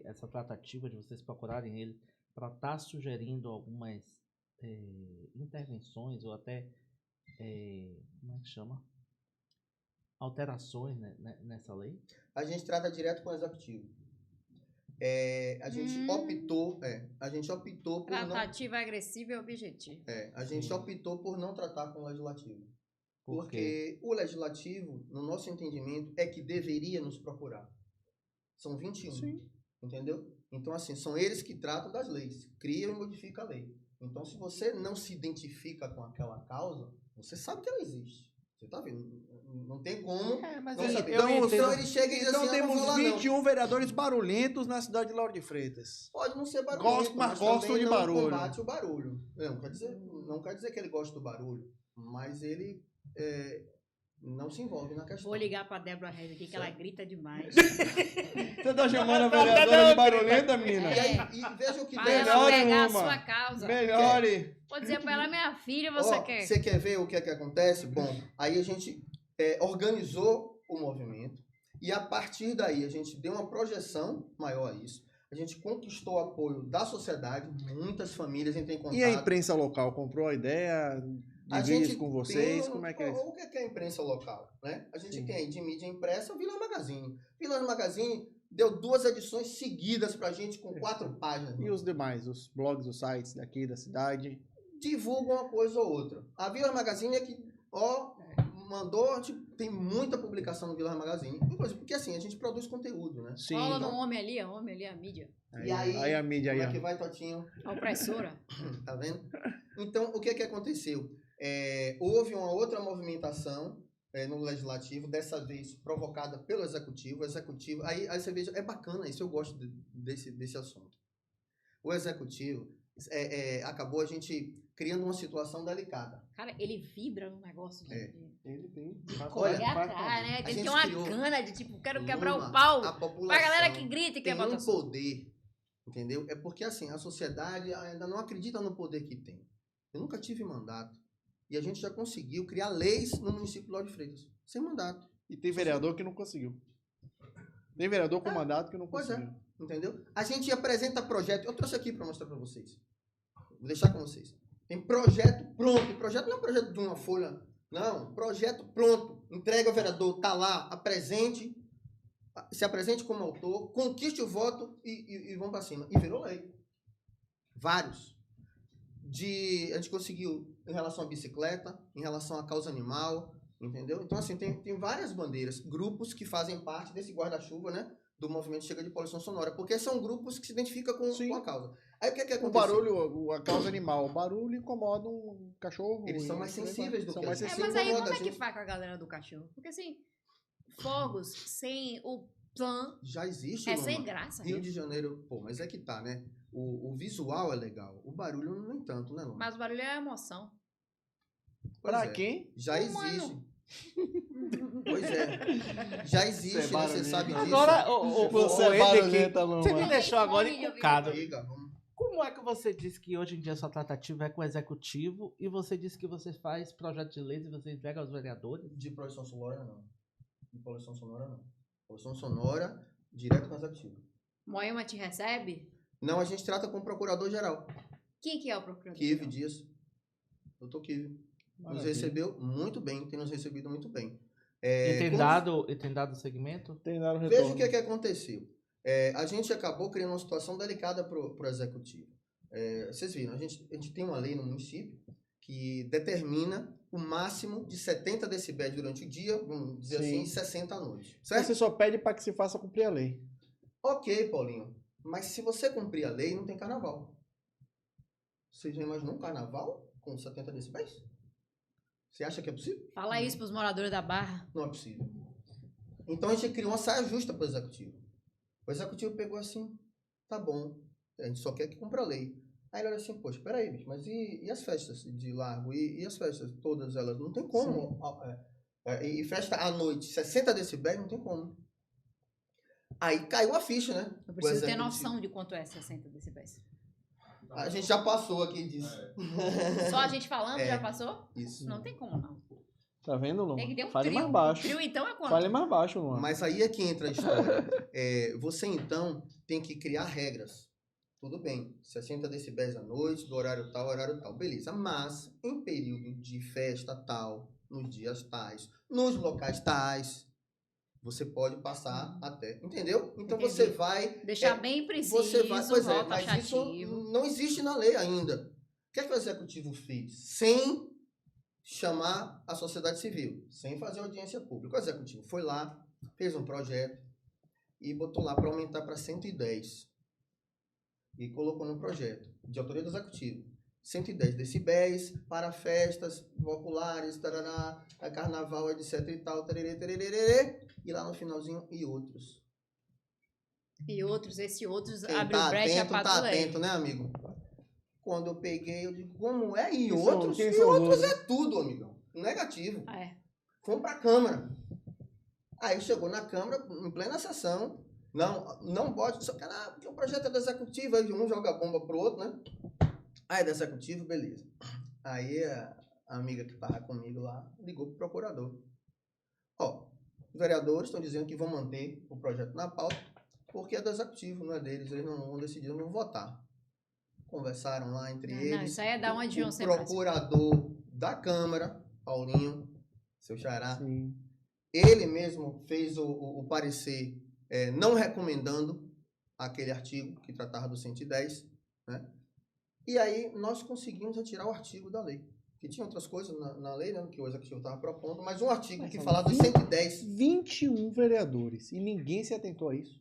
essa tratativa de vocês procurarem ele para estar sugerindo algumas intervenções ou até, como é que chama? Alterações, né, nessa lei? A gente trata direto com o executivo. A gente optou por não... Tratativa agressiva e objetiva. A gente Sim. optou por não tratar com o legislativo. Por quê? Porque o legislativo, no nosso entendimento, é que deveria nos procurar. São 21. Sim. Entendeu? Então, assim, são eles que tratam das leis. Criam e modificam a lei. Então, se você não se identifica com aquela causa, você sabe que ela existe. Você tá vendo? Não tem como Mas não saber. eu entendo. Então, ele chega e diz Então assim, eu não temos vou lá, não. 21 vereadores barulhentos na cidade de Lauro de Freitas. Pode não ser barulho, Mas gostam de barulho. Combate o barulho. Não quer dizer que ele gosta do barulho, mas ele não se envolve na questão. Vou ligar pra Débora Reis aqui, que ela grita demais. Você tá chamando a vereadora de barulhenta, menina? E aí, e veja o que Pra Deus... ela Melhore pegar a uma. sua causa. Melhore. Vou dizer pra ela, minha filha, você quer? Você quer ver o que é que acontece? Bom, aí a gente organizou o movimento e a partir daí a gente deu uma projeção maior a isso. A gente conquistou o apoio da sociedade, muitas famílias entrem em contato. E a imprensa local comprou a ideia? A Divide gente com vocês? tem, Como é que é isso? O que é a imprensa local? Né? A gente Sim. tem de mídia impressa o Vila Magazine. Vila Magazine deu 2 edições seguidas pra gente com 4 páginas. E os demais, os blogs, os sites daqui da cidade? Divulgam uma coisa ou outra. A Vila Magazine é que, mandou, tipo, tem muita publicação no Vila Magazine. Inclusive, porque assim, a gente produz conteúdo, né? Sim. Fala no homem ali, a mídia. E aí a mídia aí, Como é ó. que vai, Totinho? A opressora. Tá vendo? Então, o que é que aconteceu? Houve uma outra movimentação no Legislativo, dessa vez provocada pelo Executivo. Aí você veja, é bacana isso, eu gosto desse assunto. O Executivo acabou a gente criando uma situação delicada. Cara, ele vibra no negócio de Ele tem. Olha, correr atrás, né? a Ele gente tem uma criou gana de tipo, quero quebrar a o pau população pra galera que grita e tem quer botar um poder, entendeu? É porque assim, a sociedade ainda não acredita no poder que tem. Eu nunca tive mandato. E a gente já conseguiu criar leis no município de Lauro de Freitas, sem mandato. E tem vereador que não conseguiu. Tem vereador com mandato que não Pois conseguiu. Entendeu? A gente apresenta projeto. Eu trouxe aqui para mostrar para vocês. Vou deixar com vocês. Tem projeto pronto. Projeto não é projeto de uma folha. Não. Projeto pronto. Entrega ao vereador. Tá lá. Apresente. Se apresente como autor. Conquiste o voto e vamos para cima. E virou lei. Vários. A gente conseguiu em relação à bicicleta, em relação à causa animal. Entendeu? Então, assim, tem várias bandeiras. Grupos que fazem parte desse guarda-chuva, né? Do movimento Chega de Poluição Sonora, porque são grupos que se identificam com a causa. Aí o que é que O acontece? barulho, a causa animal, o barulho incomoda um cachorro. Eles são mais sensíveis do são que mais a gente. sensíveis. mas aí incomoda como a é que gente. faz com a galera do cachorro? Porque assim, fogos sem o plan Já existe, é Luma. sem graça. Rio de Janeiro, pô, mas é que tá, né? O visual é legal, o barulho nem tanto, né, Luma? Mas o barulho é emoção. Pois Pra é. quem? Já Humano. existe. Pois é. Já existe, Você é né? Você barulhento. sabe disso. Agora, Você ô, é Ed aqui, barulhenta, Luma. você me deixou agora Fone de encucado. Diga, vamos. Como é que você disse que hoje em dia sua tratativa é com o executivo e você disse que você faz projeto de leis e você entrega aos vereadores? De poluição sonora, não. De poluição sonora, não. Poluição sonora, direto com o executivo. Moema te recebe? Não, a gente trata com o procurador-geral. Quem que é o procurador? Kive Dias. Doutor Kive. Nos Maravilha. recebeu muito bem, tem nos recebido muito bem. E tem dado segmento? Tem dado retorno. Veja o que é que aconteceu. A gente acabou criando uma situação delicada para o executivo. Vocês viram, a gente tem uma lei no município que determina o máximo de 70 decibéis durante o dia, vamos dizer Sim. assim, e 60 à noite. Mas Certo? você só pede para que se faça cumprir a lei. Ok, Paulinho. Mas se você cumprir a lei, não tem carnaval. Você já imaginou um carnaval com 70 decibéis? Você acha que é possível? Fala isso pros moradores da Barra. Não é possível. Então a gente criou uma saia justa para o executivo. O executivo pegou assim, tá bom, a gente só quer que cumpra a lei. Aí ele olha assim, poxa, peraí, bicho, mas e as festas de largo? E as festas, todas elas? Não tem como. E festa à noite, 60 decibéis, não tem como. Aí caiu a ficha, né? Eu O preciso ter executivo. noção de quanto é 60 decibéis. A gente já passou aqui disso. Só a gente falando É. já passou? Isso. Não tem como, não. Tá vendo, Luan? Tem que ter um Fale trio. mais baixo. Trio, então, é quanto? Fale mais baixo, Luan. Mas aí é que entra a história. Você, então, tem que criar regras. Tudo bem, 60 decibéis à noite, do horário tal, beleza. Mas, em período de festa tal, nos dias tais, nos locais tais, você pode passar até, entendeu? Então Entendi. você vai... Deixar bem preciso, Você vai, pois é, rol mas isso taxativo. não existe na lei ainda. O que é que o executivo fez? Sem chamar a sociedade civil, sem fazer audiência pública. O executivo foi lá, fez um projeto e botou lá para aumentar para 110. E colocou no projeto, de autoria do executivo, 110 decibéis para festas populares, tarará, carnaval, etc e tal, tererê, tererê, e lá no finalzinho, e outros. E outros, esse outros Quem abriu tá brecha atento, para tá lei. atento, né, amigo? Quando eu peguei, eu digo, como é? E Quem são- outros? quem E são os outros outros? é tudo, amigão. Negativo. É. Fomos pra Câmara. Aí chegou na Câmara, em plena sessão. Não pode, só que porque o projeto é do executivo, aí um joga a bomba pro outro, né? Aí é do executivo, beleza. Aí a amiga que tava comigo lá ligou pro procurador. Ó, os vereadores estão dizendo que vão manter o projeto na pauta, porque é do executivo, não é deles, eles não vão decidir, não vão votar. Conversaram lá entre Não, eles. isso aí é dar uma de O João sem braço. procurador da Câmara, Paulinho, seu xará, Sim. ele mesmo fez o parecer não recomendando aquele artigo que tratava do 110, né? E aí nós conseguimos retirar o artigo da lei. Que tinha outras coisas na lei, né, que o executivo estava propondo, mas um artigo Mas que são falava do 110. 21 vereadores. E ninguém se atentou a isso.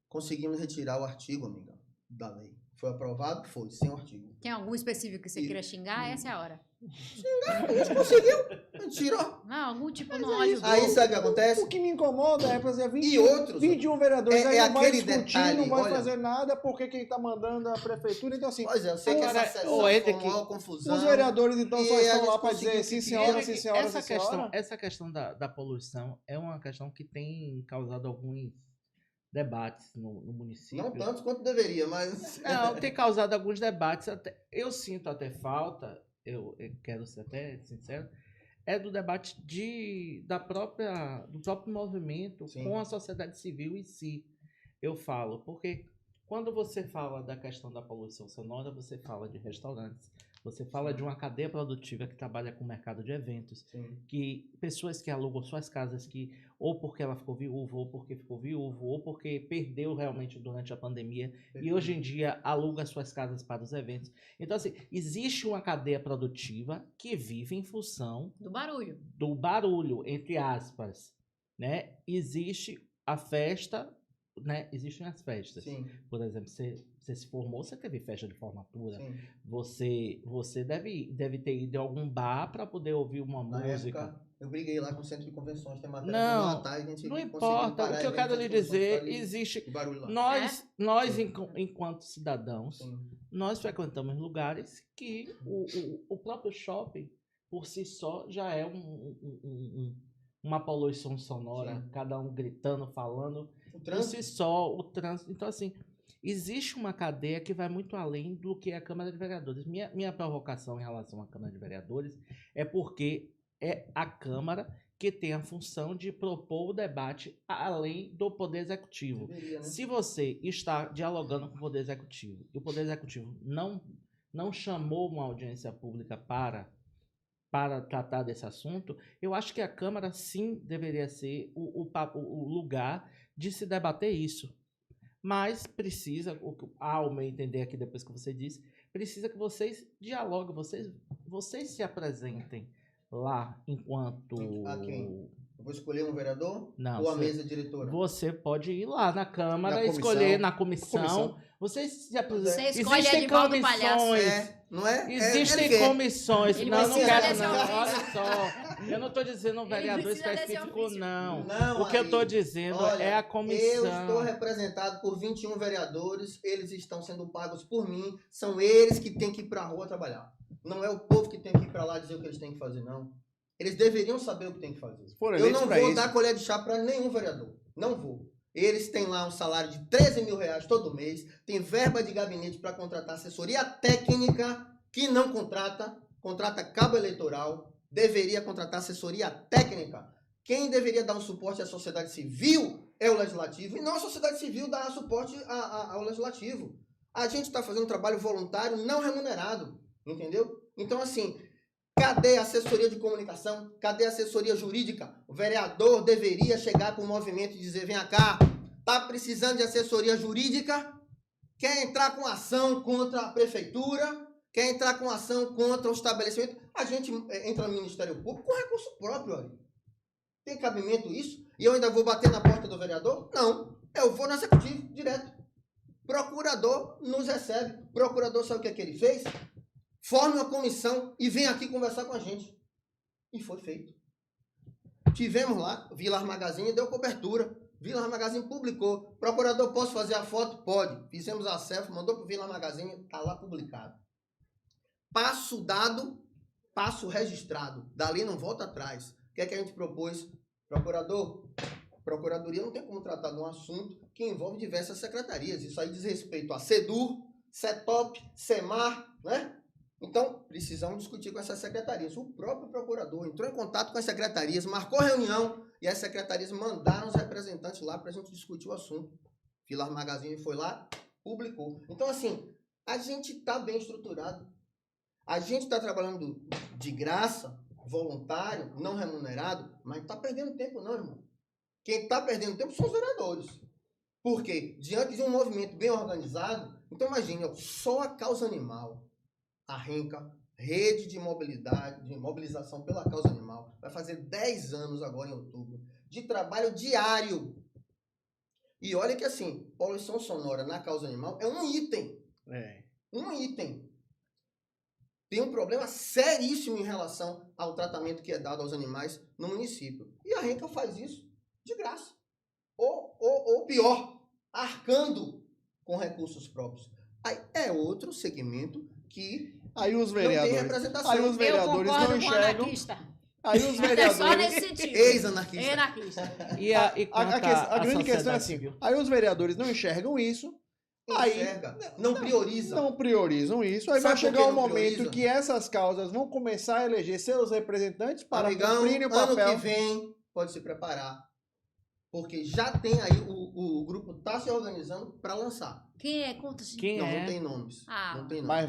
Conseguimos retirar o artigo, amiga, da lei. Foi aprovado? Foi, sem o artigo. Tem algum específico que você queira xingar? Essa é a hora. A gente conseguiu, a gente tirou. Não, algum tipo não ajudou. Aí sabe o que acontece? O que me incomoda é, por exemplo, E outros? 21 vereadores. É aí não vai aquele discutir, detalhe, não vai olha. fazer nada, porque quem tá mandando é a prefeitura. Então, assim, Pois é, eu sei que Agora, essa sessão ô, foi Eder, uma maior confusão. os vereadores, então, E só a estão gente lá para conseguiu dizer sim, que- senhora, sim, Eric, senhora, essa sim, senhora. essa questão da poluição é uma questão que tem causado alguns debates no município. Não tantos quanto deveria, mas... Não, tem causado alguns debates. Eu sinto até falta, eu quero ser até sincero, é do debate do próprio movimento Sim. com a sociedade civil em si. Eu falo, porque quando você fala da questão da poluição sonora, você fala de restaurantes, você fala de uma cadeia produtiva que trabalha com o mercado de eventos, Sim. que pessoas que alugam suas casas, que ou porque ela ficou viúva, ou porque ficou viúvo, ou porque perdeu realmente durante a pandemia, e hoje em dia aluga suas casas para os eventos. Então, assim, existe uma cadeia produtiva que vive em função Do barulho. do barulho, entre aspas, né? Existe a festa, né? Existem as festas. Sim, Por exemplo, você se formou, você teve festa de formatura. sim. Você deve ter ido em algum bar para poder ouvir uma Na música. época, eu briguei lá com o centro de convenções, tem matéria Não, pra matar, e a gente não conseguiu importa. parar O que eu evento quero de lhe convenções dizer, por causa existe. de barulho lá. Nós Sim. enquanto cidadãos, Sim. nós frequentamos lugares que o próprio shopping, por si só, já é uma poluição sonora, Sim. cada um gritando, falando. O Por trânsito, si só, o trânsito. Então, assim, existe uma cadeia que vai muito além do que a Câmara de Vereadores. Minha provocação em relação à Câmara de Vereadores é porque é a Câmara que tem a função de propor o debate além do Poder Executivo. deveria, né? Se você está dialogando com o Poder Executivo e o Poder Executivo não chamou uma audiência pública para tratar desse assunto, eu acho que a Câmara sim deveria ser o lugar de se debater isso. Mas precisa, ao meu entender aqui depois que você disse, precisa que vocês dialoguem, vocês se apresentem lá enquanto... A quem? Eu vou escolher um vereador Não, ou a você- mesa diretora? Você pode ir lá na Câmara, Na comissão. escolher na comissão. Comissão. Vocês se apresentam. Você escolhe Existem Edivaldo Palhaço. comissões. Não é? Existem ele quer. comissões. Ele Não, eu não precisa quero desse não. ofício. Olha só. Eu não estou dizendo um Ele vereador precisa desse específico, ofício. não. Não, O que eu estou aí, dizendo olha, é a Eu estou comissão. representado por 21 vereadores, eles estão sendo pagos por mim, são eles que têm que ir pra rua trabalhar. Não é o povo que tem que ir pra lá dizer o que eles têm que fazer, não. Eles deveriam saber o que tem que fazer. Foram Eu eleitos não pra vou isso. dar colher de chá pra nenhum vereador. Não vou. Eles têm lá um salário de 13 mil reais todo mês, tem verba de gabinete para contratar assessoria técnica que não contrata, contrata cabo eleitoral, deveria contratar assessoria técnica. Quem deveria dar um suporte à sociedade civil é o legislativo, e não a sociedade civil dar suporte ao legislativo. A gente está fazendo um trabalho voluntário não remunerado, entendeu? Então, assim, cadê a assessoria de comunicação? Cadê a assessoria jurídica? O vereador deveria chegar para o movimento e dizer, vem cá, tá precisando de assessoria jurídica? Quer entrar com ação contra a prefeitura? Quer entrar com ação contra o estabelecimento? A gente entra no Ministério Público com recurso próprio, olha. Tem cabimento isso? E eu ainda vou bater na porta do vereador? Não. Eu vou no executivo, direto. Procurador nos recebe. Procurador sabe o que ele fez? Forme uma comissão e vem aqui conversar com a gente. E foi feito. Tivemos lá, Vilar Magazine deu cobertura. Vilar Magazine publicou. Procurador, posso fazer a foto? Pode. Fizemos a selfie, mandou para o Vilar Magazine, está lá publicado. Passo dado, passo registrado. Dali não volta atrás. O que é que a gente propôs? Procurador, Procuradoria não tem como tratar de um assunto que envolve diversas secretarias. Isso aí diz respeito a SEDUR, CETOP, SEMAR, né? Então, precisamos discutir com essas secretarias. O próprio procurador entrou em contato com as secretarias, marcou reunião e as secretarias mandaram os representantes lá para a gente discutir o assunto. Vilar Magazine foi lá, publicou. Então, assim, a gente está bem estruturado. A gente está trabalhando de graça, voluntário, não remunerado, mas não está perdendo tempo não, irmão. Quem está perdendo tempo são os vereadores. Por quê? Diante de um movimento bem organizado, então imagine, ó, só a causa animal, a RENCA, Rede de Mobilidade, de Mobilização pela Causa Animal, vai fazer 10 anos agora em outubro, de trabalho diário. E olha que assim, poluição sonora na causa animal é um item. Um item. Tem um problema seríssimo em relação ao tratamento que é dado aos animais no município. E a RENCA faz isso de graça. Ou pior, arcando com recursos próprios. Aí é outro segmento que aí os não tem vereadores, representação. aí os vereadores não enxergam. Aí os Só vereadores. nesse sentido. Ex-anarquista. Anarquista. A grande questão é assim: aí os vereadores não enxergam isso, aí Enxerga, não prioriza. não priorizam isso, aí Sabe vai por que chegar um não momento prioriza? que essas causas vão começar a eleger seus representantes para Amigão, cumprirem o ano papel. que vem pode se preparar. Porque já tem aí, o grupo está se organizando para lançar. Quem é? Conta assim. Quem Não, é? não tem nomes. Ah. Não tem nomes. Mas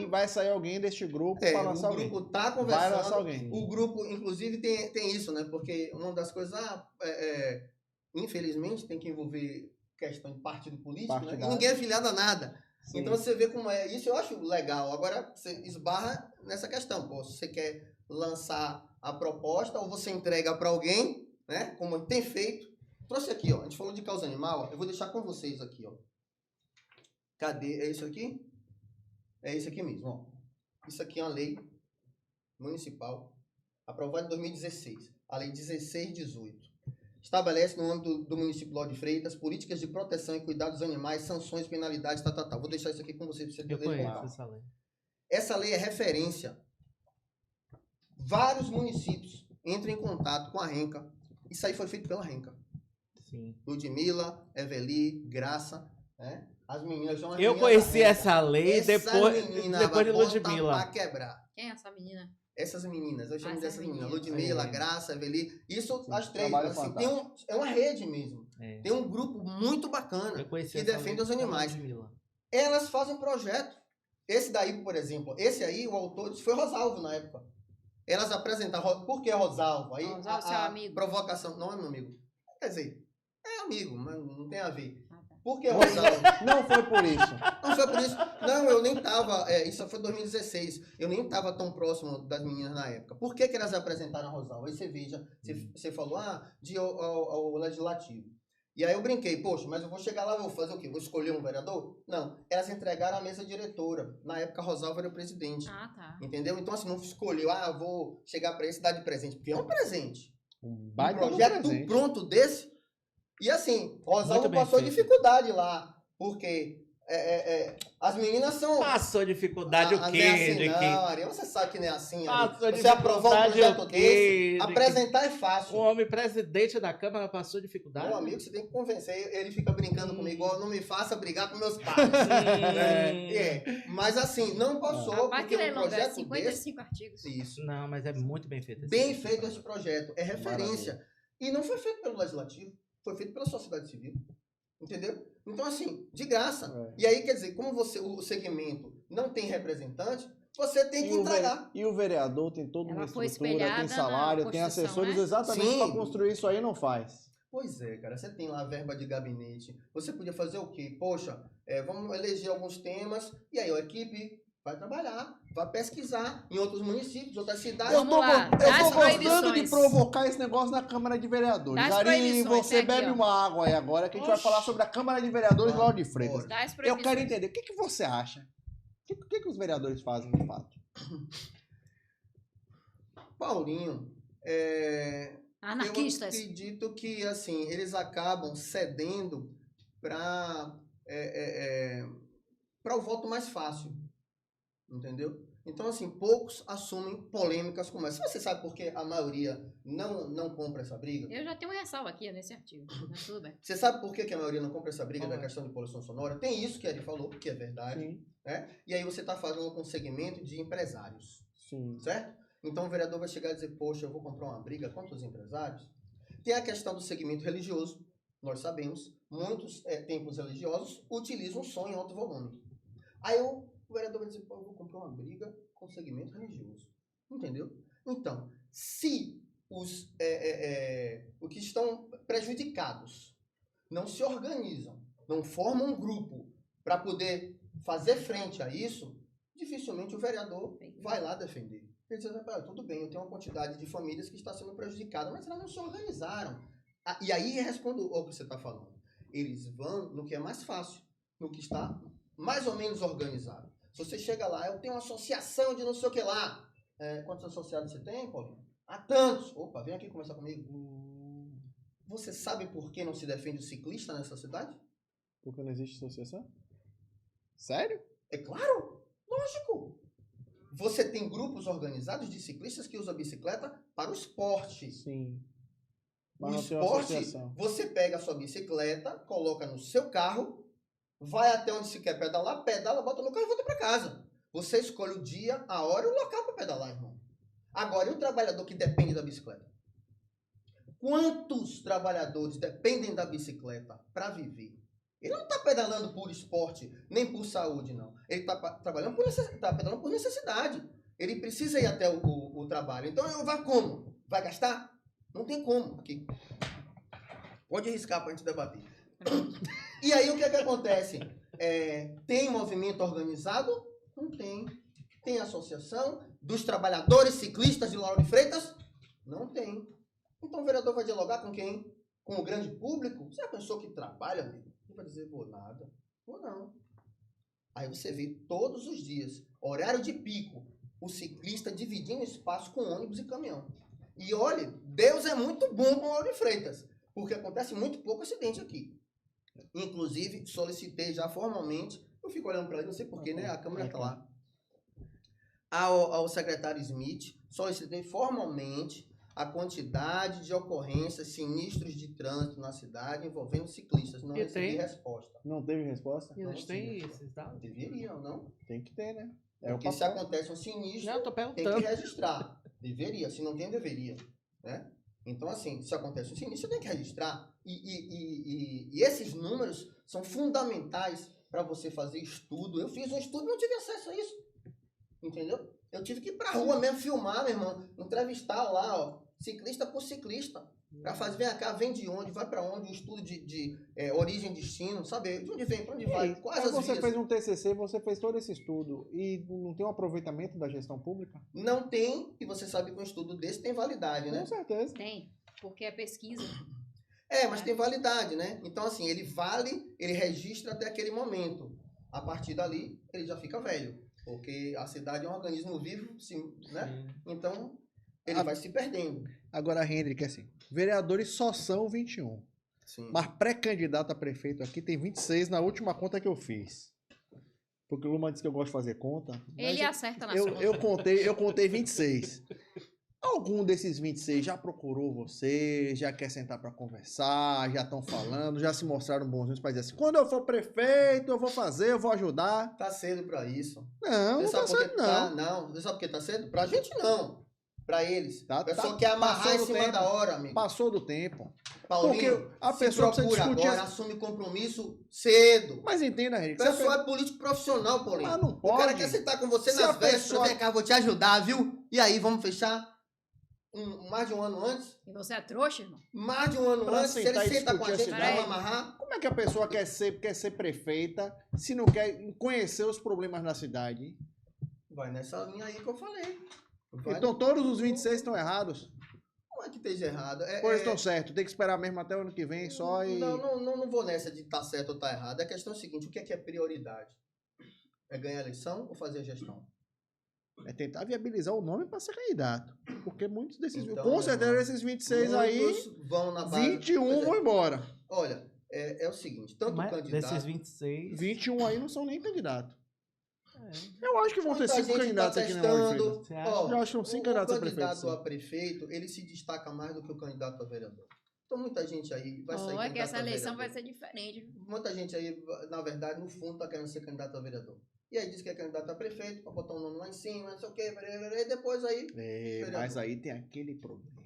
vai sair alguém deste grupo para lançar o alguém. grupo está Vai conversando. lançar alguém. O grupo, inclusive, tem isso, né? Porque uma das coisas, infelizmente, tem que envolver questão de partido político, né? E Partidário. ninguém é filiado a nada. Sim. Então você vê como é. Isso eu acho legal. Agora você esbarra nessa questão. Pô, se você quer lançar a proposta ou você entrega para alguém, né? Como tem feito. Trouxe aqui, ó. A gente falou de causa animal. Ó, eu vou deixar com vocês aqui, ó. Cadê? É isso aqui? É isso aqui mesmo, ó. Isso aqui é uma lei municipal aprovada em 2016. A lei 1618. Estabelece no âmbito do município Lauro de Freitas políticas de proteção e cuidado dos animais, sanções, penalidades, tal. Vou deixar isso aqui com vocês para você Eu poder conheço falar. essa lei. Essa lei é referência. Vários municípios entram em contato com a RENCA. Isso aí foi feito pela RENCA. Sim. Ludmila, Eveli, Graça, né? As meninas são as Eu meninas conheci da RENCA. essa lei depois de bota Ludmilla. pra quebrar. Quem é essa menina? Essas meninas, eu chamo Essas dessas meninas. meninas. Ludmila, É. Graça, Eveli. Isso, Sim, as três. trabalho Assim, fantástico. é uma rede mesmo. É. Tem um grupo muito bacana Eu conheci que essa defende lei os animais. da Ludmilla. Elas fazem projeto. Esse daí, por exemplo, esse aí, o autor foi Rosalvo na época. Elas apresentaram. Por que Rosalvo? Aí, Rosalvo, seu amigo. provocação. Não é meu amigo. Quer dizer, é amigo, mas não tem a ver. Ah, tá. Por que Rosalvo? Não foi por isso. Não foi por isso. Não, eu nem tava. Isso foi em 2016. Eu nem tava tão próximo das meninas na época. Por que elas apresentaram a Rosalvo? Aí você veja, você falou, de ao legislativo. E aí eu brinquei, poxa, mas eu vou chegar lá, vou fazer o quê? Vou escolher um vereador? Não. Elas entregaram a mesa diretora. Na época, a Rosalvo era o presidente. Ah, tá. Entendeu? Então, assim, não escolheu, eu vou chegar para esse e dar de presente. Porque é um presente. Um Um baita de um projeto presente. pronto desse. E assim, Rosalvo Muito bem passou feito. dificuldade lá. Porque as meninas são... Passou dificuldade o não quê, é assim, Henrique? não, Ari, você sabe que não é assim, Ari. Passou Você aprovou um dificuldade projeto o quê, desse, Henrique? apresentar é O fácil. homem presidente da Câmara passou dificuldade? Meu amigo, você tem que convencer. Ele fica brincando comigo, ó, não me faça brigar com meus pais. Mas assim, não passou, Vai porque que um leilão desse projeto 55 artigos. Isso. Não, mas é muito bem feito. Bem feito esse projeto, é referência. E não foi feito pelo Legislativo, foi feito pela sociedade civil. Entendeu? Então, assim, de graça. E aí, quer dizer, como o segmento não tem representante, você tem que entregar. E o vereador tem toda Ela uma foi estrutura, tem espelhada salário, na tem Constituição, assessores né? exatamente Sim. para construir isso aí, não faz. Pois é, cara, você tem lá a verba de gabinete. Você podia fazer o quê? Poxa, vamos eleger alguns temas, e aí a equipe vai trabalhar, vai pesquisar em outros municípios, outras cidades. Eu tô gostando proibições. de provocar esse negócio na Câmara de Vereadores. Das Ari, proibições, você tem aqui, bebe ó. uma água aí agora, que a gente vai falar sobre a Câmara de Vereadores de Lauro de Freitas. Bora. Das Eu proibições. quero entender, o que você acha? O que os vereadores fazem, de fato? Paulinho, Anarquistas. eu acredito que, assim, eles acabam cedendo para o voto mais fácil, entendeu? Então, assim, poucos assumem polêmicas como essa. Você sabe por que a maioria não compra essa briga? Eu já tenho uma ressalva aqui nesse artigo, mas tudo bem. Você sabe por que a maioria não compra essa briga da questão de poluição sonora? Tem isso que ele falou, que é verdade. Sim. Né? E aí você está falando com um segmento de empresários, Sim. certo? Então o vereador vai chegar e dizer, poxa, eu vou comprar uma briga contra os empresários. Tem a questão do segmento religioso, nós sabemos, muitos templos religiosos utilizam som em alto volume. Aí o vereador vai dizer, pô, eu vou comprar uma briga com o segmento religioso. Entendeu? Então, se os que estão prejudicados não se organizam, não formam um grupo para poder fazer frente a isso, dificilmente o vereador vai lá defender. Ele diz, tudo bem, eu tenho uma quantidade de famílias que está sendo prejudicada, mas elas não se organizaram. E aí respondo ao que você está falando. Eles vão no que é mais fácil, no que está mais ou menos organizado. Se você chega lá, eu tenho uma associação de não sei o que lá. Quantos associados você tem, Paulinho? Há tantos. Opa, vem aqui conversar comigo. Você sabe por que não se defende o ciclista nessa cidade? Porque não existe associação? Sério? É claro, lógico. Você tem grupos organizados de ciclistas que usam a bicicleta para o esporte. Sim. O esporte, você pega a sua bicicleta, coloca no seu carro, vai até onde se quer pedalar, pedala, bota no carro e volta para casa. Você escolhe o dia, a hora e o local para pedalar, irmão. Agora, e o trabalhador que depende da bicicleta? Quantos trabalhadores dependem da bicicleta para viver? Ele não está pedalando por esporte, nem por saúde, não. Ele está pedalando por necessidade. Ele precisa ir até o trabalho. Então, vai como? Vai gastar? Não tem como. Aqui. Pode arriscar para a gente debater. E aí, o que acontece? Tem movimento organizado? Não tem. Tem associação dos trabalhadores ciclistas de Lauro de Freitas? Não tem. Então, o vereador vai dialogar com quem? Com o grande público? Você já pensou que trabalha, amigo? Não vai dizer, vou nada. Vou não. Aí você vê todos os dias, horário de pico, o ciclista dividindo espaço com ônibus e caminhão. E olha, Deus é muito bom com Lauro de Freitas, porque acontece muito pouco acidente aqui. Inclusive, solicitei já formalmente, eu fico olhando para ele, não sei porquê, né? A câmera está lá. Ao secretário Smith, solicitei formalmente a quantidade de ocorrências, sinistros de trânsito na cidade envolvendo ciclistas. Não recebi resposta. Não teve resposta? E eles têm esses dados? Deveriam, não? Tem que ter, né? Porque se acontece um sinistro, Não, eu tô tem perguntando. que registrar. Deveria. Se não tem, deveria. Né? Então, assim, se acontece um sinistro, tem que registrar. E esses números são fundamentais para você fazer estudo. Eu fiz um estudo e não tive acesso a isso. Entendeu? Eu tive que ir pra rua mesmo, filmar, meu irmão. Entrevistar lá, ó, ciclista por ciclista. Pra fazer, vem cá, vem de onde, vai pra onde, um estudo de origem e destino, saber de onde vem, pra onde vai, quais as você vias. fez um TCC, você fez todo esse estudo e não tem um aproveitamento da gestão pública? Não tem, e você sabe que um estudo desse tem validade, né? Com certeza. Tem, porque é pesquisa. Mas tem validade, né? Então, assim, ele registra até aquele momento. A partir dali, ele já fica velho. Porque a cidade é um organismo vivo, né? Então, ele vai se perdendo. Agora, Hendrick, assim, vereadores só são 21. Sim. Mas pré-candidato a prefeito aqui tem 26 na última conta que eu fiz. Porque o Luma disse que eu gosto de fazer conta. mas Ele acerta nas eu, contas. eu contei 26. Algum desses 26 já procurou você, já quer sentar para conversar, já estão falando, já se mostraram bonzinhos para dizer assim, quando eu for prefeito, eu vou fazer, eu vou ajudar. Tá cedo pra isso. Não, não tá por que certo, não. não. Você sabe por que tá cedo? Pra gente não. Pra eles. Tá- O pessoal tá- quer amarrar passou em do cima tempo. da hora, amigo. Passou do tempo. Paulinho, Porque a se pessoa precisa procura discutir agora, as- assume compromisso cedo. Mas entenda, O Henrique. se a pessoal é político profissional, Paulinho. Mas não O cara pode. quer sentar com você Se nas a vésperas, pessoa- vem cá, vou te ajudar, viu? E aí, vamos fechar mais de um ano antes? E você é trouxa, irmão? Mais de um ano Pra antes, se sentar ele e senta com a discutir gente, a vamos cidade. amarrar. Como é que a pessoa quer ser prefeita se não quer conhecer os problemas na cidade? Vai nessa linha aí que eu falei. Vai. Então todos os 26 estão errados? Não é que esteja errado. Pois estão certo. Tem que esperar mesmo até o ano que vem só e... Não vou nessa de estar certo ou estar errado. A questão é a seguinte, o que é prioridade? É ganhar a eleição ou fazer a gestão? É tentar viabilizar o nome para ser candidato. Porque muitos desses... Então, com certeza irmão, esses 26 aí, Muitos vão na base... 21 Pois é. vão embora. Olha, é o seguinte, tanto o Mas candidato... desses 26. 21 aí não são nem candidatos. É. Eu acho que vão ter Muita 5 gente candidatos tá aqui na Hora testando. Você acha? Ó, Eu acho que são 5 candidatos a o candidato prefeito. a prefeito, ele se destaca mais do que o candidato a vereador. Então muita gente aí vai sair Olha candidato que essa a eleição vereador. vai ser diferente. Muita gente aí, na verdade, no fundo, tá querendo ser candidato a vereador. E aí diz que é candidato a prefeito, pra botar o nome lá em cima, não sei o quê, e depois aí... Mas aí tem aquele problema.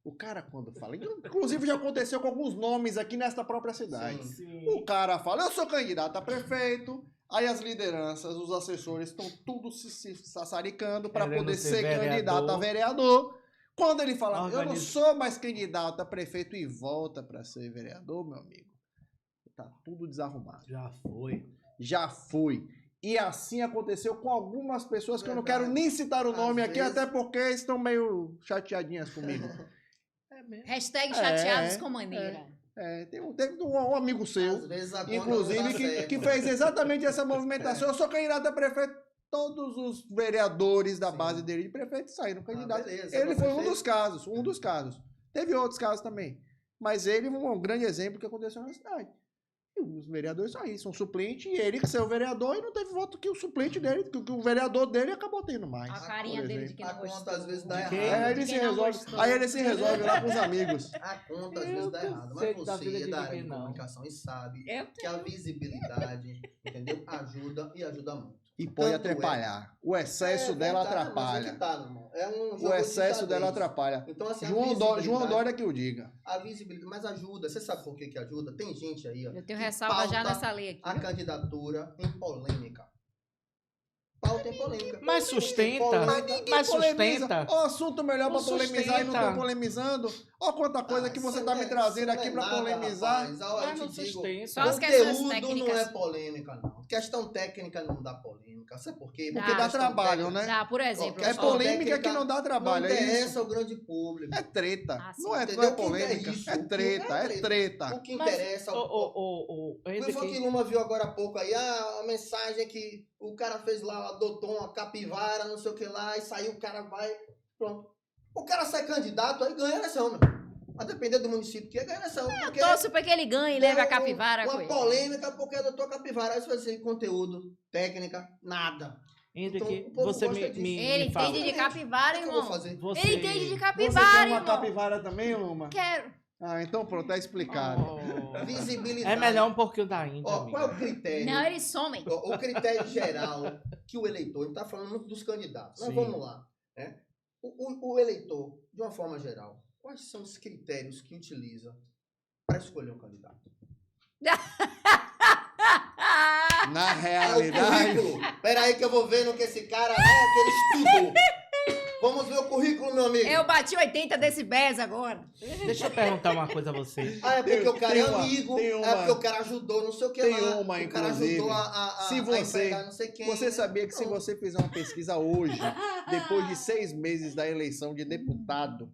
O cara quando fala... Inclusive já aconteceu com alguns nomes aqui nesta própria cidade. Sim. O cara fala, eu sou candidato a prefeito. Aí as lideranças, os assessores estão tudo se sassaricando para Querendo poder ser ser vereador. candidato a vereador. Quando ele fala, eu não Organiza- sou mais candidato a prefeito e volta para ser vereador, meu amigo, tá tudo desarrumado. Já foi. Já foi. E assim aconteceu com algumas pessoas que eu não quero Verdade. nem citar o Às nome aqui, vezes- até porque estão meio chateadinhas comigo. É mesmo. Hashtag chateados É, com maneira. Teve um amigo seu, Às vezes a conta inclusive, não dá certo. que fez exatamente essa movimentação. Eu sou candidato a prefeito. Todos os vereadores da Sim. base dele de prefeito saíram candidatos. beleza, Ele agora foi um prefeito. dos casos. Teve outros casos também. Mas ele foi um grande exemplo que aconteceu na cidade. E os vereadores saíram, são suplente, e ele que saiu vereador e não teve voto que o suplente dele, que o vereador dele acabou tendo mais. A carinha por dele de exemplo. quem não A conta gostou. às vezes dá De quem? errado. Aí ele De se quem não resolve, gostou. aí ele se resolve lá com os amigos. A conta às Eu vezes dá não errado. sei Mas da vida você é de da área ninguém, de não. comunicação e sabe Eu que a visibilidade, entendeu? Ajuda e ajuda muito. E pode Tanto é. atrapalhar. O excesso dela verdade, mas atrapalha. é que tá, meu irmão. É um jogo O de excesso dela xadrez. atrapalha. Então, assim, João Dória que o diga. A visibilidade, mas ajuda. Você sabe por que ajuda? Tem gente aí, ó, Eu tenho que ressalva já pauta nessa lei aqui. a candidatura em polêmica. Pauta em polêmica. Mas sustenta. Polêmica. Mas sustenta. O assunto melhor pra Não polemizar e não sustenta. tô polemizando. Ó quanta coisa que você tá me trazendo aqui pra polemizar. Rapaz. Ó, eu Mas não te digo, sustenta. Só as questões conteúdo não técnicas. é polêmica, não. Questão técnica não dá polêmica. Sabe por quê? Porque dá questão trabalho, técnica- né? Dá, por exemplo. É Ó, polêmica técnica que não dá trabalho, Não é isso? interessa ao grande público. É treta. Ah, sim. Não é Entendeu? polêmica. O que é isso? É treta, é treta. O que Mas, interessa ao o O que foi que Luma viu agora há pouco aí? A mensagem que o cara fez lá, adotou uma capivara, não sei o que lá, e saiu, o cara vai, pronto. O cara sai candidato, aí ganha a eleição, meu. A depender do município que ganha a eleição. Porque Torço pra que ele ganhe e leve a capivara com Uma ele. polêmica porque adotou a capivara. Aí você vai dizer conteúdo, técnica, nada. Entre Então, que o povo você gosta me, disso. me, Ele me fala. entende de capivara, O que eu vou irmão. fazer? Você... Ele entende de Você capivara, quer uma irmão. capivara também, Luma? Quero. Ah, então pronto, tá explicado. Oh. Visibilidade. É melhor um pouquinho da Índia, Ó, qual é o amiga. critério? Não, eles somem. O critério geral que o eleitor, a gente está falando muito dos candidatos, mas Sim. vamos lá. Né? O eleitor, de uma forma geral, quais são os critérios que utiliza para escolher um candidato? Na É o realidade, currículo. Espera aí que eu vou ver no que esse cara é, que ele estudou. Vamos ver o currículo, meu amigo. Eu bati 80 decibéis agora. Deixa eu perguntar uma coisa a você. Ah, é porque o cara é Tem uma- amigo, tem é uma- porque o cara ajudou, não sei o que tem lá. uma, o cara inclusive. ajudou a Se você- empregar não sei quem. você sabia que se Não. você fizer uma pesquisa hoje, depois de 6 meses da eleição de deputado,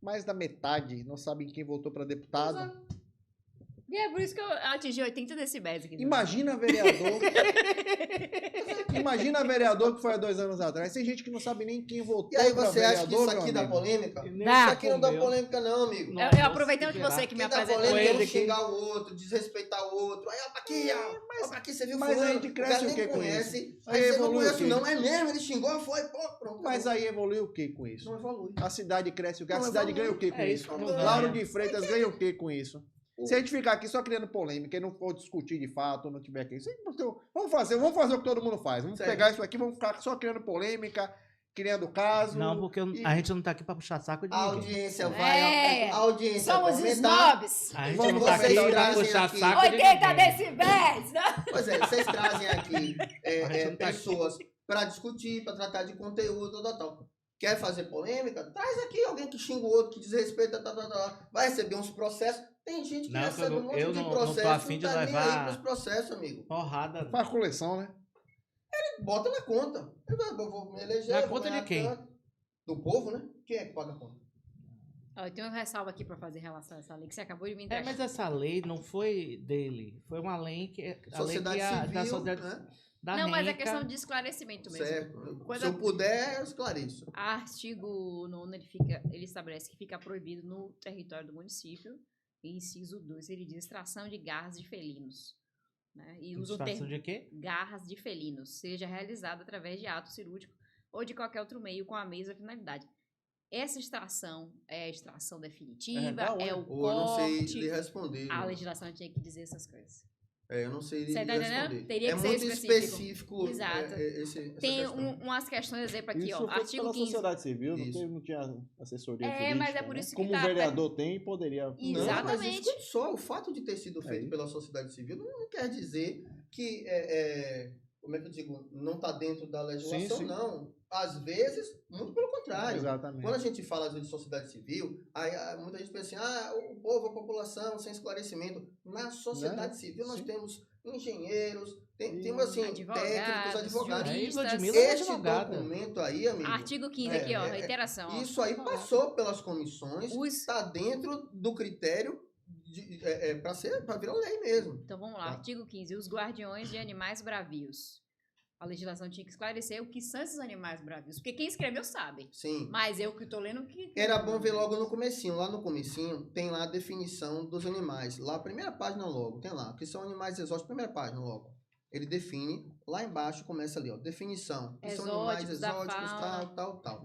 mais da metade não sabem quem votou para deputado. E é por isso que eu atingi 80 decibéis aqui. Imagina vereador. Imagina vereador que foi há 2 anos atrás. Tem gente que não sabe nem quem votou. E aí pra você acha que vereador, isso aqui meu dá amigo. polêmica? Nem Dá. Isso aqui não dá comeu. polêmica não, amigo. Não. Eu aproveitando que você que me Quem dá apresentou. polêmica é ele um que- xingar o outro, desrespeitar o outro. Aí, ó, pra aqui, ó. Ó, pra aqui você viu mas fulano. a gente cresce cara o nem quê com conhece. isso? Aí Aí você não evolui o conhece quê? não. É mesmo, ele xingou, foi, pô, pronto. Mas aí evoluiu o que com isso? não evolui. A cidade cresce o quê? A Não cidade evolui. ganha o que com É isso? isso, não Lauro ganha. de Freitas ganha o que com isso? Se a gente ficar aqui só criando polêmica e não for discutir de fato, ou não tiver aqui, vamos fazer o que todo mundo faz. Vamos Certo. pegar isso aqui, vamos ficar só criando polêmica, criando caso. Não, porque e- a gente não tá aqui pra puxar saco de A ninguém. audiência vai... É. A audiência Somos vai aumentar. snobs. A gente Vamos não tá vocês aqui pra trazem puxar aqui saco de 80 ninguém. decibéis. Não? Pois é, vocês trazem aqui A gente não tá aqui. pessoas para discutir, para tratar de conteúdo, tal. Quer fazer polêmica? Traz aqui alguém que xinga o outro, que desrespeita, tal. Vai receber uns processos. Tem gente que Não, recebe um monte eu de não tô processo, afim de não tá nem levar- aí pros processos, amigo. Porrada. Faz coleção, né? Bota na conta. Eu vou me eleger. Na vou conta de ganhar quem? tanto. Do povo, né? Quem é que paga a conta? Ó, eu tenho uma ressalva aqui pra fazer em relação a essa lei que você acabou de me É, entregar. mas essa lei não foi dele. Foi uma lei que... A lei Sociedade que a, civil, da sociedade... né? Da Não, mas é renca. questão de esclarecimento mesmo. Certo. Quando Se eu puder, eu esclareço. Artigo 9 ele estabelece que fica proibido no território do município, em inciso 2, ele diz extração de garras de felinos. Né? E usa o Situação termo de quê? garras de felinos, seja realizada através de ato cirúrgico ou de qualquer outro meio com a mesma finalidade. Essa extração é a extração definitiva, da onde? é o Ou eu não sei corte. lhe responder. A né? legislação tinha que dizer essas coisas. Eu não sei lhe Você tá entendendo? responder. Teria que ser muito específico. específico. Exato. Essa Tem questão. umas questões, exemplo aqui, Isso ó, foi artigo pela 15. sociedade civil, Isso. não tinha assessoria É, jurídica, mas é por né? isso que Como tá- o vereador tem, poderia... Não, Exatamente. mas escute só, o fato de ter sido feito Aí. pela sociedade civil não quer dizer que, como é que eu digo, não está dentro da legislação, sim. não. Às vezes, muito pelo contrário. Exatamente. Quando a gente fala, às vezes, de sociedade civil, aí muita gente pensa assim, o povo, a população, sem esclarecimento. Na sociedade Não, civil, nós sim. temos engenheiros, E temos, assim, advogados, técnicos, advogados. Aí, juristas. Ludmilla é Este advogada. documento aí, amigo, Artigo 15 É, aqui, ó, é, reiteração. ó. isso aí passou pelas comissões, Os- está dentro do critério para virar lei mesmo. Então vamos lá, Tá. artigo 15. Os guardiões de animais bravios. A legislação tinha que esclarecer o que são esses animais bravios. Porque quem escreveu sabe. Sim. Mas eu que tô lendo que. Era bom ver logo no comecinho. Lá no comecinho tem lá a definição dos animais. Lá, a primeira página logo, tem lá. Que são animais exóticos, primeira página logo. Ele define, lá embaixo começa ali, ó. Definição. Que são animais Exóticos, da exóticos, fauna. tal.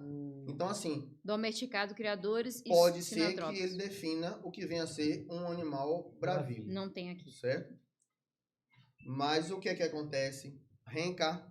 Então, assim, Domesticado, criadores e pode ser que sinantrópicos. ele defina o que vem a ser um animal bravio. Não tem aqui. Certo? Mas o que é que acontece? Renca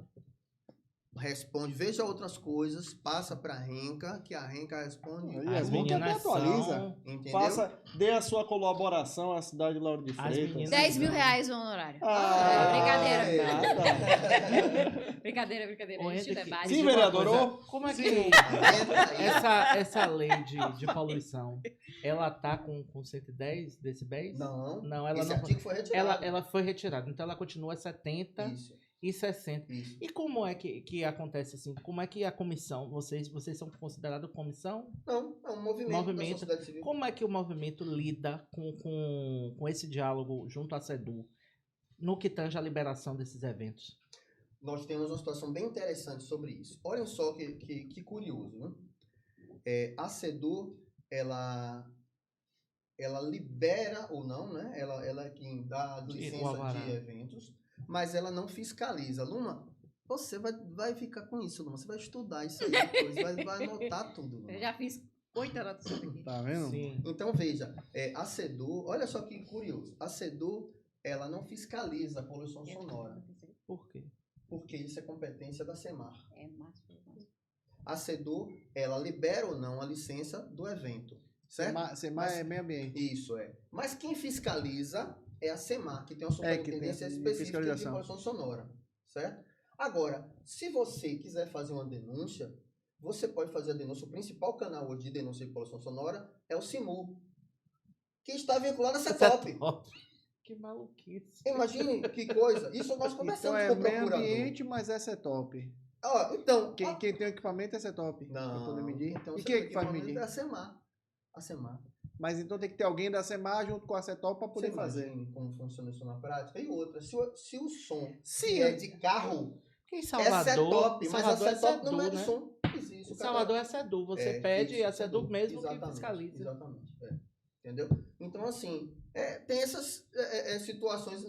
responde, veja outras coisas, passa pra Renca, que a Renca responde. Aí, As é bom que meninas atualiza. são... Entendeu? Dê a sua colaboração à cidade de Lauro de As Freitas. meninas- 10 mil reais o honorário. Ah, brincadeira. nada. Brincadeira. Ô, A gente Henrique, debate. Sim, diga uma vereador, coisa, ô. Como é que Entra aí. essa lei de poluição, ela tá com 110 decibéis? Não, Não, ela esse não. artigo foi retirado. Ela foi retirada, então ela continua 70 Isso, e 60. isso. E como é que acontece assim? Como é que a comissão, vocês são considerados comissão? Não, é um movimento, Movimento. da sociedade civil. Como é que o movimento lida com esse diálogo junto à SEDU no que tange a liberação desses eventos? Nós temos uma situação bem interessante sobre isso. Olhem só que curioso, né? A SEDU, ela libera ou não, né? Ela é quem dá O licença alvará. de eventos, mas ela não fiscaliza. Luma, você vai ficar com isso, Luma. Você vai estudar isso aí depois, vai anotar tudo. Luma. Eu já fiz 8 anotações aqui. Tá vendo? Sim. Então, veja, a SEDU, olha só que curioso. A SEDU, ela não fiscaliza a poluição sonora, Por quê? porque isso é competência da SEMAR. É massa. A SEDU, ela libera ou não a licença do evento, certo? Semar é meio ambiente. Isso é. Mas quem fiscaliza é a SEMAR, que tem uma Que tem superintendência de específica de fiscalização. poluição sonora, certo? Agora, se você quiser fazer uma denúncia, você pode fazer a denúncia. O principal canal hoje de denúncia de poluição sonora é o SIMU, que está vinculado à CETOP. Que maluquice. Imagine que coisa. Isso nós Então conversamos é com o meio procurador. ambiente, mas essa é top. Ó, então, Quem tem o equipamento é top. Pra não, poder medir. então E você quem é tem que faz equipamento, medir? É a SEMAR. A SEMAR. Mas então tem que ter alguém da SEMAR junto com a CETOL para poder Você fazer. imagina como funciona isso na prática? E outra, se o som Sim, que é de carro Porque em é Salvador, set-top, mas a Salvador é set-top não é SEDU, de né? som. Existe, Em o cara- Salvador é SEDU. Você É, pede fixo, e a SEDU mesmo que exatamente, fiscaliza. Exatamente. Entendeu? Então, assim, tem essas situações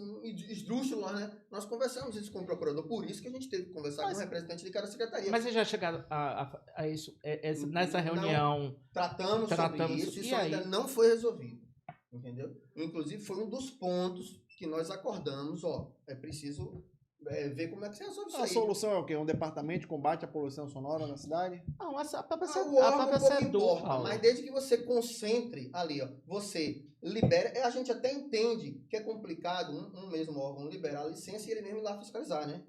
esdrúxulas, né? Nós conversamos isso com o procurador, por isso que a gente teve que conversar com o representante de cada secretaria. Mas vocês já chegaram a isso, nessa Não. reunião? Tratamos sobre isso, e isso ainda aí? não foi resolvido. Entendeu? Inclusive, foi um dos pontos que nós acordamos, é preciso ver como é que se resolve isso A aí. solução é o quê? Um departamento de combate à poluição sonora na cidade? Não, a própria O órgão pouco SEDU, importa, Paulo. mas desde que você concentre ali, você libera, a gente até entende que é complicado um mesmo órgão liberar a licença e ele mesmo ir lá fiscalizar, né?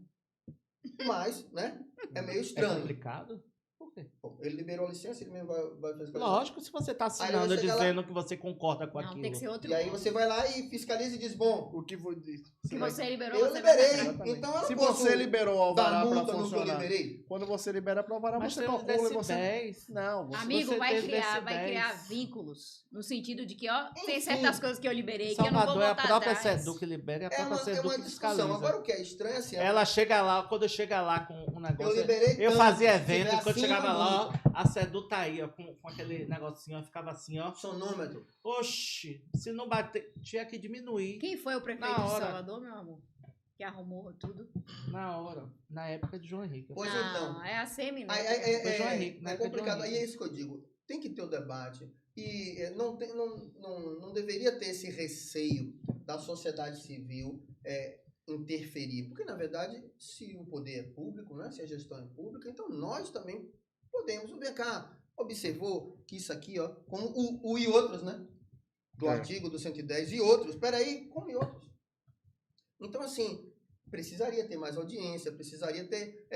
Mas, né, é meio É estranho. complicado? Por quê? Bom, ele liberou a licença, ele mesmo vai fiscalizar. Lógico, se você tá Aí assinando você chega dizendo que você concorda com Não, aquilo. tem que ser outro. E aí você vai lá e fiscaliza e diz, bom, O que foi Se você liberou, eu você vai liberei, fazer. Exatamente. então eu não Se posso você liberou o dar alvará para multa no que eu funcionar, liberei. quando você libera para o alvará, Mas você tem os calcula e você... decibéis. Não, você... Amigo, você vai teve criar decibéis. vínculos. No sentido de que, ó, tem Enfim. certas coisas que eu liberei que eu não vou Salvador é a voltar própria atrás. SEDU que libera e a É própria uma SEDU que discussão. fiscaliza. Agora o que é estranho, assim, Ela chega lá, quando eu chega lá com um eu negócio... liberei Eu tanto, fazia se evento, tiver e quando assim, chegava eu lá, multo. ó, a SEDU tá aí, ó, com aquele negocinho, ó, ficava assim, ó. Sonômetro. Oxi, se não bater, tinha que diminuir Quem foi o prefeito Na de hora. Salvador, meu amor? Que arrumou tudo? na hora, na época de João Henrique. Pois não, então. é a SEMI, né? Foi João Henrique, né? É Foi João complicado. Aí Henrique. é isso que eu digo. Tem que ter o debate. E não deveria ter esse receio da sociedade civil interferir. Porque, na verdade, se o poder é público, né? Se a gestão é pública, então nós também podemos. Vem cá, observou que isso aqui, ó, como o e outros, né? Do artigo do 110 e outros. Espera aí, como e outros? Então, assim, precisaria ter mais audiência, precisaria ter...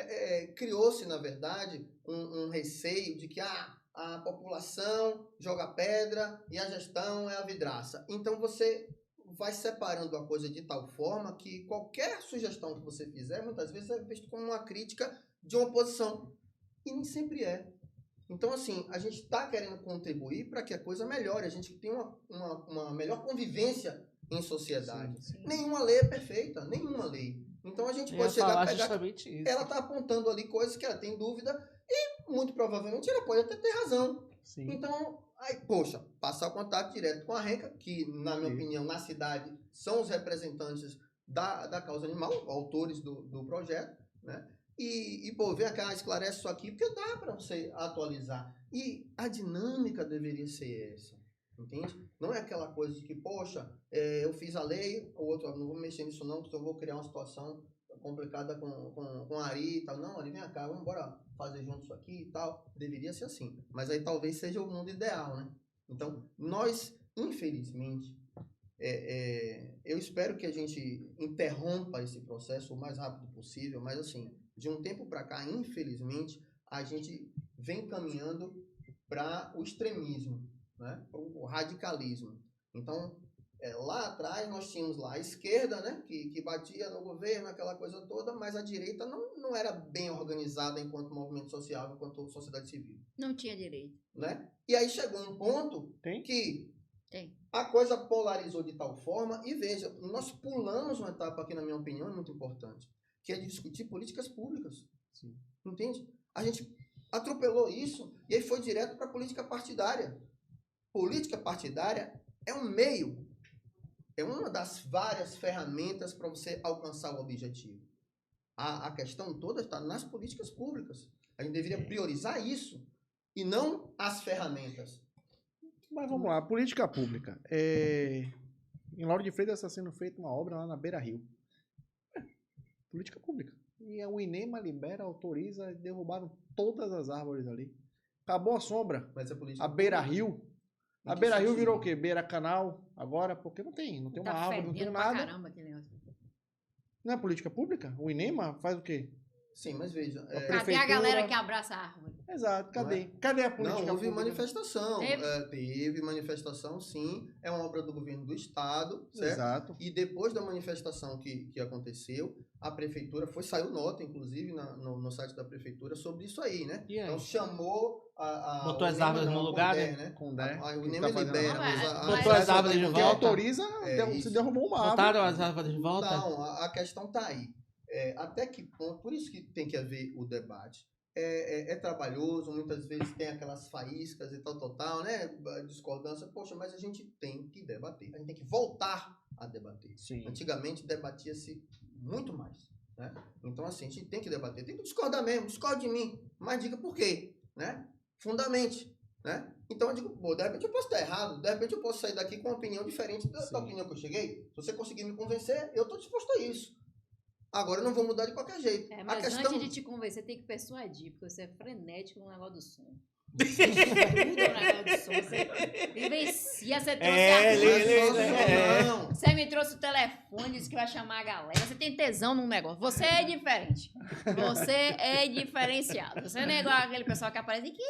criou-se, na verdade, um receio de que a população joga pedra e a gestão é a vidraça. Então, você vai separando a coisa de tal forma que qualquer sugestão que você fizer, muitas vezes é visto como uma crítica de uma oposição. E nem sempre é. Então, assim, a gente está querendo contribuir para que a coisa melhore, a gente tenha uma melhor convivência em sociedade. Sim. Nenhuma lei é perfeita, nenhuma lei. Então a gente Eu pode ia chegar falar a pegar. justamente isso. Ela está apontando ali coisas que ela tem dúvida e muito provavelmente ela pode até ter razão. Sim. Então, aí, poxa, passar o contato direto com a Renca, que, na minha opinião, na cidade, são os representantes da causa animal, autores do projeto, né? E, pô, vem cá, esclarece isso aqui, porque dá para você atualizar. E a dinâmica deveria ser essa, entende? Não é aquela coisa de que, poxa, eu fiz a lei, o outro, não vou mexer nisso não, porque eu vou criar uma situação complicada com a Ari e tal. Não, Ari, vem cá, vamos embora fazer junto isso aqui e tal. Deveria ser assim. Mas aí talvez seja o mundo ideal, né? Então, nós, infelizmente, eu espero que a gente interrompa esse processo o mais rápido possível, mas assim, de um tempo para cá, infelizmente, a gente vem caminhando para o extremismo, né? Para o radicalismo. Então, lá atrás nós tínhamos lá a esquerda, né? Que batia no governo, aquela coisa toda, mas a direita não era bem organizada enquanto movimento social, enquanto sociedade civil. Não tinha direito. Né? E aí chegou um ponto que a coisa polarizou de tal forma, e veja, nós pulamos uma etapa aqui, na minha opinião, muito importante, que é de discutir políticas públicas. Sim. Entende? A gente atropelou isso e aí foi direto para a política partidária. Política partidária é um meio, é uma das várias ferramentas para você alcançar o objetivo. A questão toda está nas políticas públicas. A gente deveria priorizar isso e não as ferramentas. Mas vamos lá, política pública. Em Lauro de Freitas está sendo feita uma obra lá na Beira Rio. Política pública. E o INEMA libera, autoriza, derrubaram todas as árvores ali. Acabou a sombra. Mas a política A Beira Rio. Em A que Beira Rio sentido? virou o quê? Beira Canal agora, porque não tem uma árvore, não tem fedendo pra nada. caramba aquele negócio. Não é política pública? O INEMA faz o quê? Sim, mas veja. A Cadê a prefeitura- galera que abraça a árvore? Exato, cadê? Não Cadê a política Não, houve pública? manifestação. Teve? Teve manifestação, sim. É uma obra do governo do estado, certo? Exato. E depois da manifestação que aconteceu, a prefeitura saiu nota, inclusive, no site da prefeitura sobre isso aí, né? E aí? Então chamou Botou o as INEMA árvores no não, a lugar, Condé, né? Condé. O Que INEMA tá fazendo- libera, Não, mas Botou as árvores de Quem volta? autoriza, se isso. derrubou uma árvore. Botaram as árvores de volta? Não, a questão está aí. Até que ponto, por isso que tem que haver o debate. É trabalhoso, muitas vezes tem aquelas faíscas e tal, né? Discordância. Poxa, mas a gente tem que debater. A gente tem que voltar a debater. Sim. Antigamente debatia-se muito mais, né? Então, assim, a gente tem que debater. Tem que discordar mesmo, discorde de mim, mas diga por quê, né? Fundamente, né? Então eu digo, pô, de repente eu posso estar errado, de repente eu posso sair daqui com uma opinião diferente da opinião que eu cheguei. Se você conseguir me convencer, eu estou disposto a isso. Agora eu não vou mudar de qualquer jeito. Mas a questão... antes de te convencer, tem que persuadir, porque você é frenético no negócio do som. Você estuda o negócio do som, você vivencia, você trouxe Não. Você me trouxe o telefone, disse que vai chamar a galera. Você tem tesão num negócio. Você é diferente. Você é diferenciado. Você não é igual aquele pessoal que aparece aqui.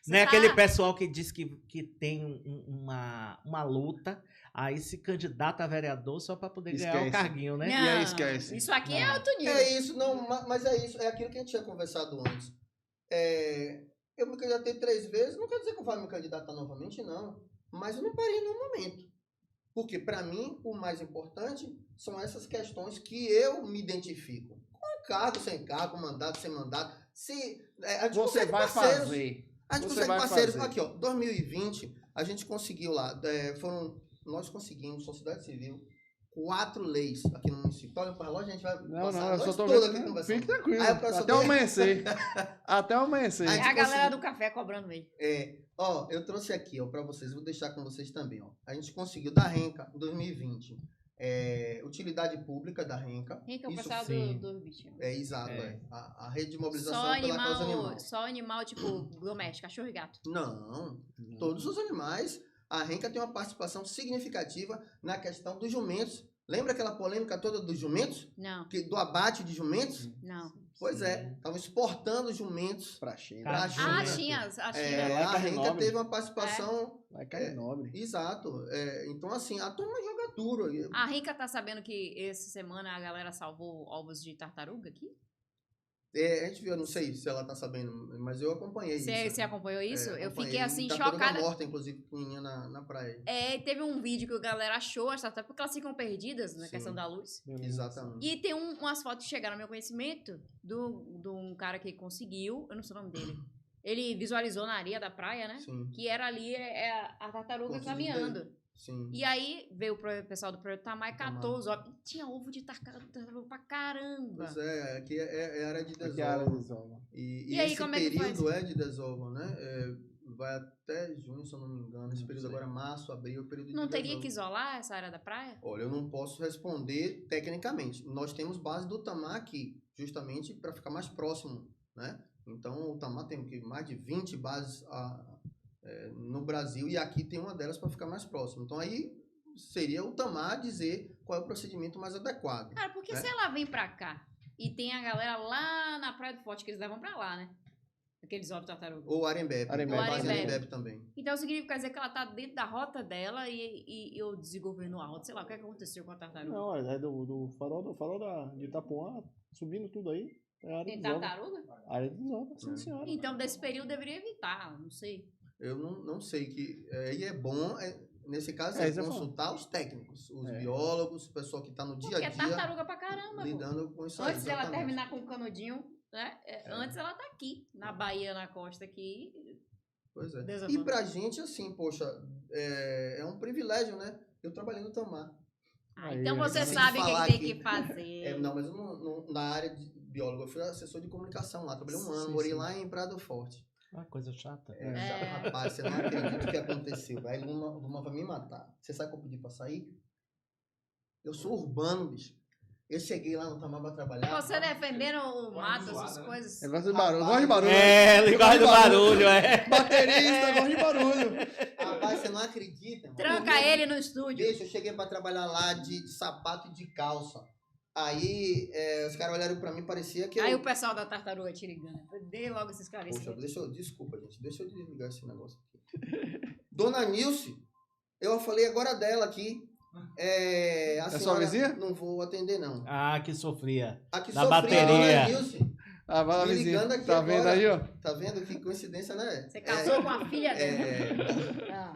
Não é aquele pessoal que diz que tem uma luta, aí se candidata a vereador só para poder ganhar o Esquece. carguinho, né? E aí esquece. Isso aqui é Não. alto nível. É isso, não, mas é isso, é aquilo que a gente tinha conversado antes. Eu me candidatei 3 vezes, não quer dizer que eu vá me candidatar novamente, não. Mas eu não parei em nenhum momento. Porque, para mim, o mais importante são essas questões que eu me identifico. Com cargo, sem cargo, mandato, sem mandato. A gente Você consegue vai parceiros. fazer. A gente Você consegue vai parceiros. fazer. Aqui, ó, 2020, a gente conseguiu lá, nós conseguimos, sociedade civil, 4 leis aqui no município. Olha para a loja, a gente vai Não, passar não, a eu só noite tô toda vendo. aqui conversando. Fique tranquilo. Aí eu peço Até o alguém- amanhecer. Até o amanhecer. Aí É gente a galera conseguiu. do café cobrando ele. Eu trouxe aqui, ó, para vocês, vou deixar com vocês também, ó. A gente conseguiu da Renca, em 2020, utilidade pública da Renca. Quem que é o Isso pessoal sim. do bicho? Exato, É. a rede de mobilização pela causa animal. Só animal, tipo, doméstico, cachorro e gato. Não, todos os animais. A Renca tem uma participação significativa na questão dos jumentos. Lembra aquela polêmica toda dos jumentos? Não, Do abate de jumentos? não. Pois é, estavam exportando jumentos Pra China. pra Ah, China. Ah, tinha. A China. É, A carne Renca nobre. teve uma participação... Vai cair nobre. Exato. Então, assim, a turma joga duro. A Rica tá sabendo que essa semana a galera salvou ovos de tartaruga aqui? A gente viu, eu não sei se ela tá sabendo, mas eu acompanhei isso. Você acompanhou isso? Eu acompanhei. fiquei assim, Tartaruga chocada. morta, inclusive, pequenininha na praia. Teve um vídeo que a galera achou as tartarugas, porque elas ficam perdidas na Sim. questão da luz. Exatamente. E tem umas fotos que chegaram ao meu conhecimento de um cara que conseguiu, eu não sei o nome dele. Ele visualizou na areia da praia, né? Sim, Que era ali a tartaruga Conseguiu caminhando. sim. E aí veio o pessoal do Projeto Tamar e catou Tamar. os ovos. E tinha ovo de tartaruga pra caramba. Pois aqui é área de Aqui é a área desova. de desova. E E aí, esse como é que período faz? é de desova, né? Vai até junho, se eu não me engano. Esse Não período sei. agora é março, abril, é o período Não de teria desova. que isolar essa área da praia? Olha, eu não posso responder tecnicamente. Nós temos base do Tamar aqui, justamente para ficar mais próximo, né? Então, o Tamar tem mais de 20 bases no Brasil e aqui tem uma delas para ficar mais próximo. Então, aí seria o Tamar dizer qual é o procedimento mais adequado. Cara, porque É. se ela vem pra cá e tem a galera lá na Praia do Forte, que eles levam pra lá, né? Aqueles ovos de tartaruga. Ou Arembepe. Arembepe. Base Arembepe. Arembepe também. Então significa dizer que ela tá dentro da rota dela e eu desgoverno a rota. Sei lá, o que aconteceu com a tartaruga? Não, é do farol de Itapuã, subindo tudo aí. É a área Tem de desova. tartaruga? Área de desova, sim, senhora. Então, desse período deveria evitar, não sei. Eu não sei que... E é bom, nesse caso, isso eu falo. consultar os técnicos, os É. biólogos, o pessoal que está no dia Porque a é dia tartaruga pra caramba, pô. lidando com isso aí. Antes dela exatamente. terminar com o canudinho, né? Antes ela tá aqui, na Bahia, na costa aqui. Pois é. Desovando. E pra gente, assim, poxa, é um privilégio, né? Eu trabalhei no Tamar. Aí, Então você esqueci de sabe o que falar tem aqui. que fazer. Não, mas eu na área de biólogo, eu fui assessor de comunicação lá. Trabalhei um ano, Sim, morei sim. lá em Prado Forte. Uma coisa chata. Rapaz, você não acredita o que aconteceu, velho. Luma vai me matar. Você sabe que eu pedi pra sair? Eu sou urbano, bicho. Eu cheguei lá no Tamar pra trabalhar. Você defendendo o mato, zoar, essas né? coisas. Eu gosto de barulho. Gosto de barulho. Ele gosta do barulho, Baterista, gosto de barulho. Rapaz, você não acredita? Tranca ele no estúdio. Bicho, eu cheguei pra trabalhar lá de sapato e de calça. Aí os caras olharam pra mim, parecia que Aí eu... o pessoal da Tartaruga Tirigana, dê logo esses Poxa, esclarecimentos. desculpa, gente, deixa eu desligar esse negócio aqui. Dona Nilce, eu falei agora dela aqui. A sua senhora vizinha? não vou atender, não. Ah, que sofria. Aqui Da sofria, bateria. Dona Nilce. Ah, vai lá, Me vizinho. ligando aqui Tá vendo agora. aí, ó? Tá vendo que coincidência, né? Você casou com a filha dela. É, Ah,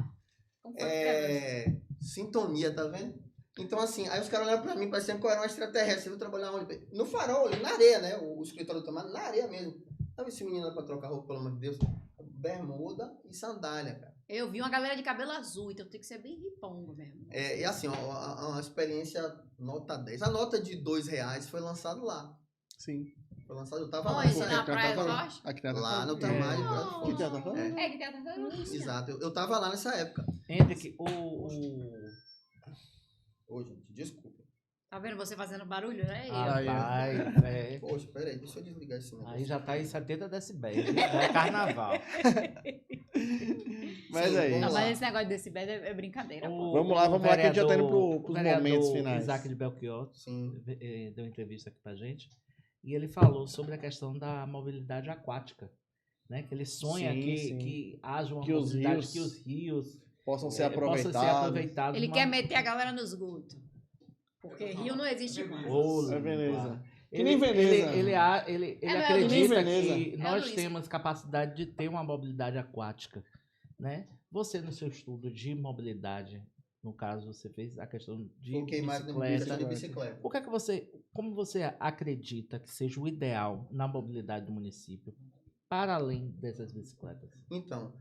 como foi que é? sintonia, tá vendo? Então, assim, aí os caras olharam pra mim, parecendo que eu era um extraterrestre. Você viu trabalhar onde? No farol, ali, na areia, né? O escritório do tomado, na areia mesmo. Sabe esse menino lá pra trocar roupa, pelo amor de Deus? Bermuda e sandália, cara. Eu vi uma galera de cabelo azul, então tem que ser bem ripongo mesmo. E assim, ó, uma experiência nota 10. A nota de R$2 foi lançado lá. Sim. Foi lançado, eu tava lá Onde? nessa Na época. Praia do falando. Rocha? Aqui tem a Lá no Tartaruga. tamanho, Não. Que tem a Tartaruga? É, que tem a Tartaruga. Exato, eu tava lá nessa época. Entre que Ô, gente, desculpa. Tá vendo você fazendo barulho, né? Ah, Rapaz, é. Poxa, peraí, deixa eu desligar esse negócio. Aí já tá em 70 decibéis. Já é carnaval. Mas Sim, aí. vamos Não, lá. mas esse negócio desse bed é brincadeira, pô. Vamos lá, que a gente já tá indo pros vereador momentos finais. Isaac de Belchior Sim. deu entrevista aqui pra gente e ele falou sobre a questão da mobilidade aquática, né? Que ele sonha Sim, que, sim. que haja uma Que os mobilidade, rios que os rios Possam ser possam ser aproveitados. aproveitados. Ele uma- quer meter a galera no esgoto. Porque rio não existe mais. Ô, É Luiz, Veneza. Que Ele, nem Veneza. ele É, não é acredita Veneza. que É, nós Luiz. temos capacidade de ter uma mobilidade aquática, né? Você, no seu estudo de mobilidade, no caso, você fez a questão de Coloquei mais na bicicleta. questão de bicicleta. O que é que como você acredita que seja o ideal na mobilidade do município, para além dessas bicicletas? Então,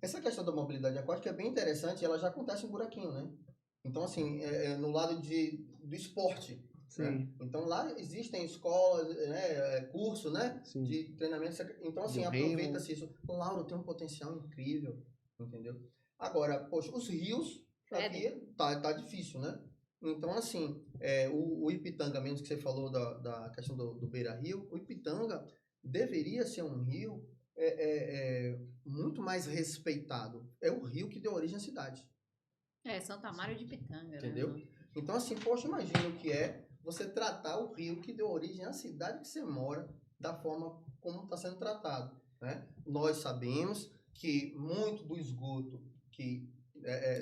essa questão da mobilidade aquática é bem interessante, ela já acontece em buraquinho, né? Então, assim, no lado do esporte. Sim, Né? Então, lá existem escolas, né, curso, né? sim. De treinamento. Então, assim, Do aproveita-se isso. O Lauro tem um potencial incrível, entendeu? Agora, poxa, os rios, aqui tá difícil, né? Então, assim, o Ipitanga, mesmo que você falou da questão do Beira-Rio, o Ipitanga deveria ser um rio muito mais respeitado. É o rio que deu origem à cidade. Santa Mário de Pitanga. Entendeu? Né? Então, assim, poxa, imagina o que é você tratar o rio que deu origem à cidade que você mora da forma como está sendo tratado, né? Nós sabemos que muito do esgoto que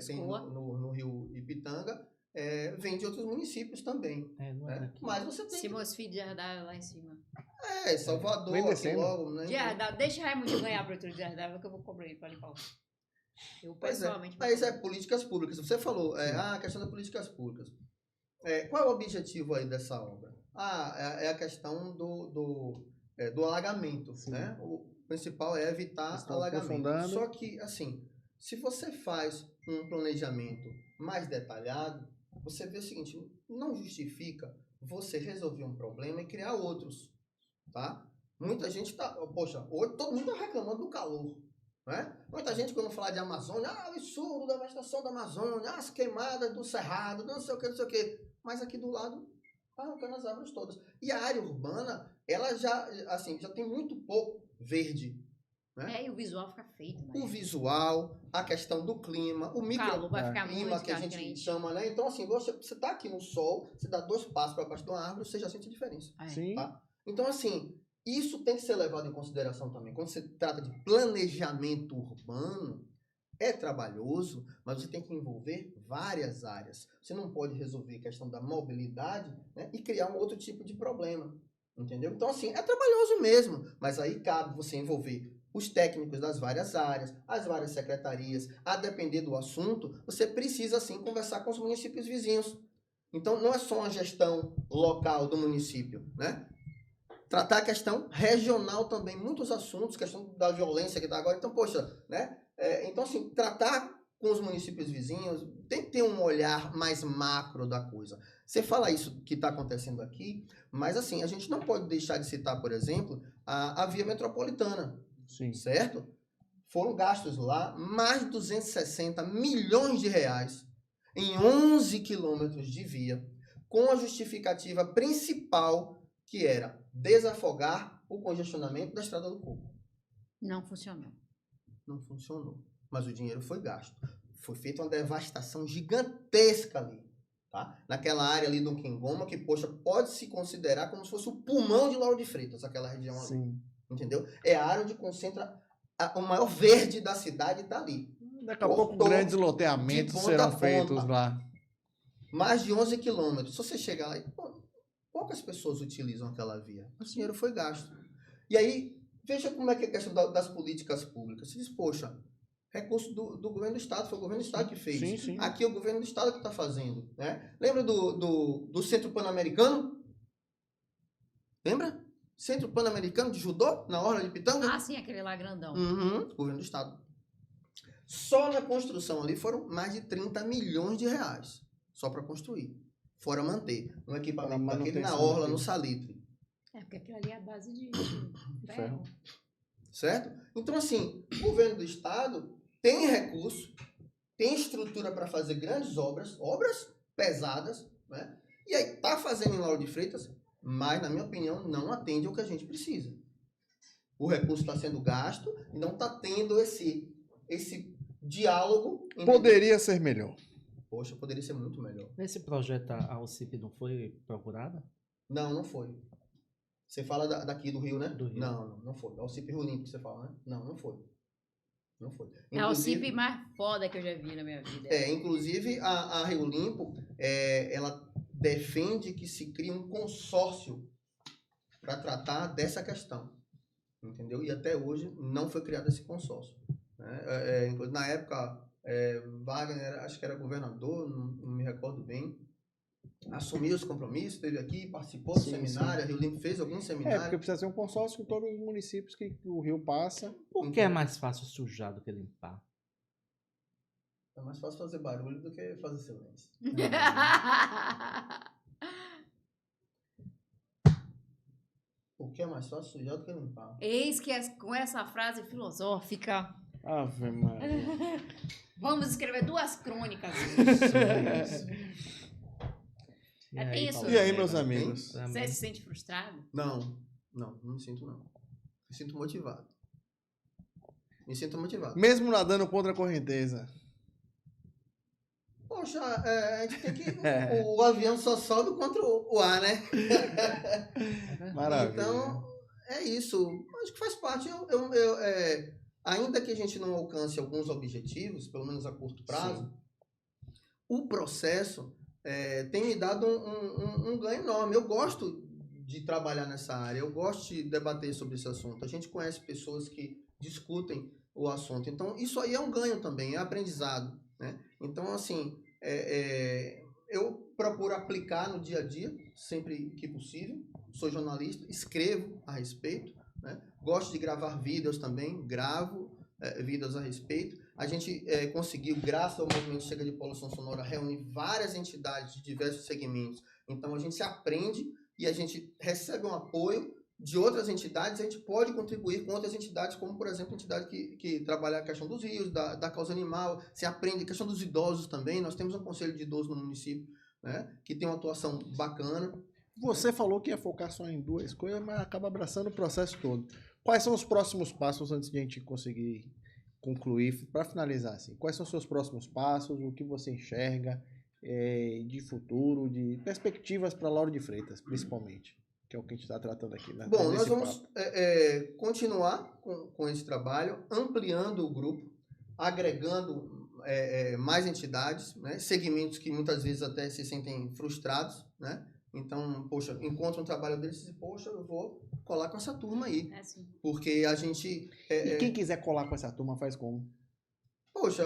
tem no rio Ipitanga vem de outros municípios também. Não é Né? daqui. Mas você tem Simões Filho de Herdade lá em cima. Salvador, Vem aqui descendo. logo, né? De Herdade, deixa Raimundo ganhar a prefeitura de Herdade, que eu vou cobrar ele pra limpar o rio. Eu Pois pessoalmente. Mas isso é políticas públicas. Você falou, a questão das políticas públicas. Qual é o objetivo aí dessa obra? É a questão do alagamento, Sim. né? O principal é evitar Estão alagamento. aprofundando. Só que, assim, se você faz um planejamento mais detalhado, você vê o seguinte, não justifica você resolver um problema e criar outros, tá? Muita gente poxa, hoje todo mundo está reclamando do calor, né? Muita gente, quando fala de Amazônia, o absurdo da devastação da Amazônia, as queimadas do Cerrado, não sei o que, não sei o que. Mas aqui do lado, arrancando as árvores todas. E a área urbana, ela já tem muito pouco verde. Né? E o visual fica feio também. O visual, a questão do clima, o calor vai ficar microclima muito que a gente quente. chama, né? Então, assim, você tá aqui no sol, você dá 2 passos para baixo de uma árvore, você já sente a diferença. Sim. Tá? Então, assim, isso tem que ser levado em consideração também. Quando você trata de planejamento urbano, é trabalhoso, mas você tem que envolver várias áreas. Você não pode resolver a questão da mobilidade, né, e criar um outro tipo de problema. Entendeu? Então, assim, é trabalhoso mesmo, mas aí cabe você envolver os técnicos das várias áreas, as várias secretarias. A depender do assunto, você precisa, sim, conversar com os municípios vizinhos. Então, não é só uma gestão local do município, né? Tratar a questão regional também, muitos assuntos, questão da violência que está agora. Então, poxa, né? Então, assim, tratar com os municípios vizinhos tem que ter um olhar mais macro da coisa. Você fala isso que está acontecendo aqui, mas, assim, a gente não pode deixar de citar, por exemplo, a via metropolitana. Sim. Certo? Foram gastos lá mais de 260 milhões de reais em 11 quilômetros de via, com a justificativa principal, que era desafogar o congestionamento da Estrada do Coco. Não funcionou. Não funcionou. Mas o dinheiro foi gasto. Foi feita uma devastação gigantesca ali. Tá? Naquela área ali do Quingoma, que, poxa, pode se considerar como se fosse o pulmão de Lauro de Freitas, aquela região ali. Sim. Entendeu? É a área onde concentra o maior verde da cidade, tá ali. Daqui a pouco Cortou grandes de loteamentos ponta serão a ponta. feitos lá. Mais de 11 quilômetros. Se você chegar lá, poucas pessoas utilizam aquela via. O dinheiro foi gasto. E aí, veja como é que é a questão das políticas públicas. Você diz, poxa, recurso do governo do Estado, foi o governo do Estado que fez. Sim, sim. Aqui é o governo do Estado que está fazendo. Né? Lembra do Centro Pan-Americano? Lembra? Centro Pan-Americano de Judô, na Orla de Pitanga? Ah, sim, aquele lá grandão. Uhum, governo do Estado. Só na construção ali foram mais de 30 milhões de reais. Só para construir. Fora manter. Um equipamento daquele na Orla, no Salitre. É, porque aquilo ali é a base de ferro. Certo? Então, assim, o governo do Estado tem recurso, tem estrutura para fazer grandes obras pesadas, né? E aí tá fazendo em Lauro de Freitas, mas, na minha opinião, não atende ao que a gente precisa. O recurso está sendo gasto e não está tendo esse diálogo. Poderia ser melhor. Poxa, poderia ser muito melhor. Nesse projeto a OCP não foi procurada? Não foi. Você fala daqui do Rio, né? Do Rio. Não foi. É o CIP Rio Limpo que você fala, né? Não foi. Não foi. É o CIP mais foda que eu já vi na minha vida. Inclusive a Rio Limpo, ela defende que se crie um consórcio para tratar dessa questão. Entendeu? E até hoje não foi criado esse consórcio. Né? Inclusive, na época, Wagner, acho que era governador, não me recordo bem, assumiu os compromissos, esteve aqui, participou do seminário, a Rio Limpo fez alguns seminários. Porque precisa ser um consórcio com todos os municípios que o rio passa. Por que é mais fácil sujar do que limpar? É mais fácil fazer barulho do que fazer silêncio. O que é mais fácil sujar do que limpar? Eis que com essa frase filosófica, Ave Maria. vamos escrever 2 crônicas. Isso. E aí, meus amigos? Você se sente frustrado? Não me sinto não. Me sinto motivado. Mesmo nadando contra a correnteza. Poxa, a gente tem que... O avião só sobe contra o ar, né? Maravilha. Então, é isso. Acho que faz parte. Ainda que a gente não alcance alguns objetivos, pelo menos a curto prazo, o processo tem me dado um ganho enorme. Eu gosto de trabalhar nessa área, eu gosto de debater sobre esse assunto. A gente conhece pessoas que discutem o assunto. Então, isso aí é um ganho também, é aprendizado. Né? Então, assim, eu procuro aplicar no dia a dia, sempre que possível. Sou jornalista, escrevo a respeito. Né? Gosto de gravar vídeos também, gravo vídeos a respeito. A gente conseguiu, graças ao Movimento Chega de Poluição Sonora, reunir várias entidades de diversos segmentos. Então, a gente se aprende e a gente recebe um apoio de outras entidades. A gente pode contribuir com outras entidades, como, por exemplo, a entidade que trabalha a questão dos rios, da causa animal. Se aprende a questão dos idosos também. Nós temos um conselho de idosos no município, né, que tem uma atuação bacana. Você falou que ia focar só em 2 coisas, mas acaba abraçando o processo todo. Quais são os próximos passos antes de a gente conseguir concluir? Para finalizar, assim, quais são os seus próximos passos? O que você enxerga de futuro, de perspectivas para Lauro de Freitas, principalmente? Que é o que a gente está tratando aqui. Né? Bom, nós vamos continuar com esse trabalho, ampliando o grupo, agregando mais entidades, né? Segmentos que muitas vezes até se sentem frustrados, né? Então, poxa, encontra um trabalho deles e diz, poxa, eu vou colar com essa turma aí. Porque a gente... E quem quiser colar com essa turma faz como? Poxa,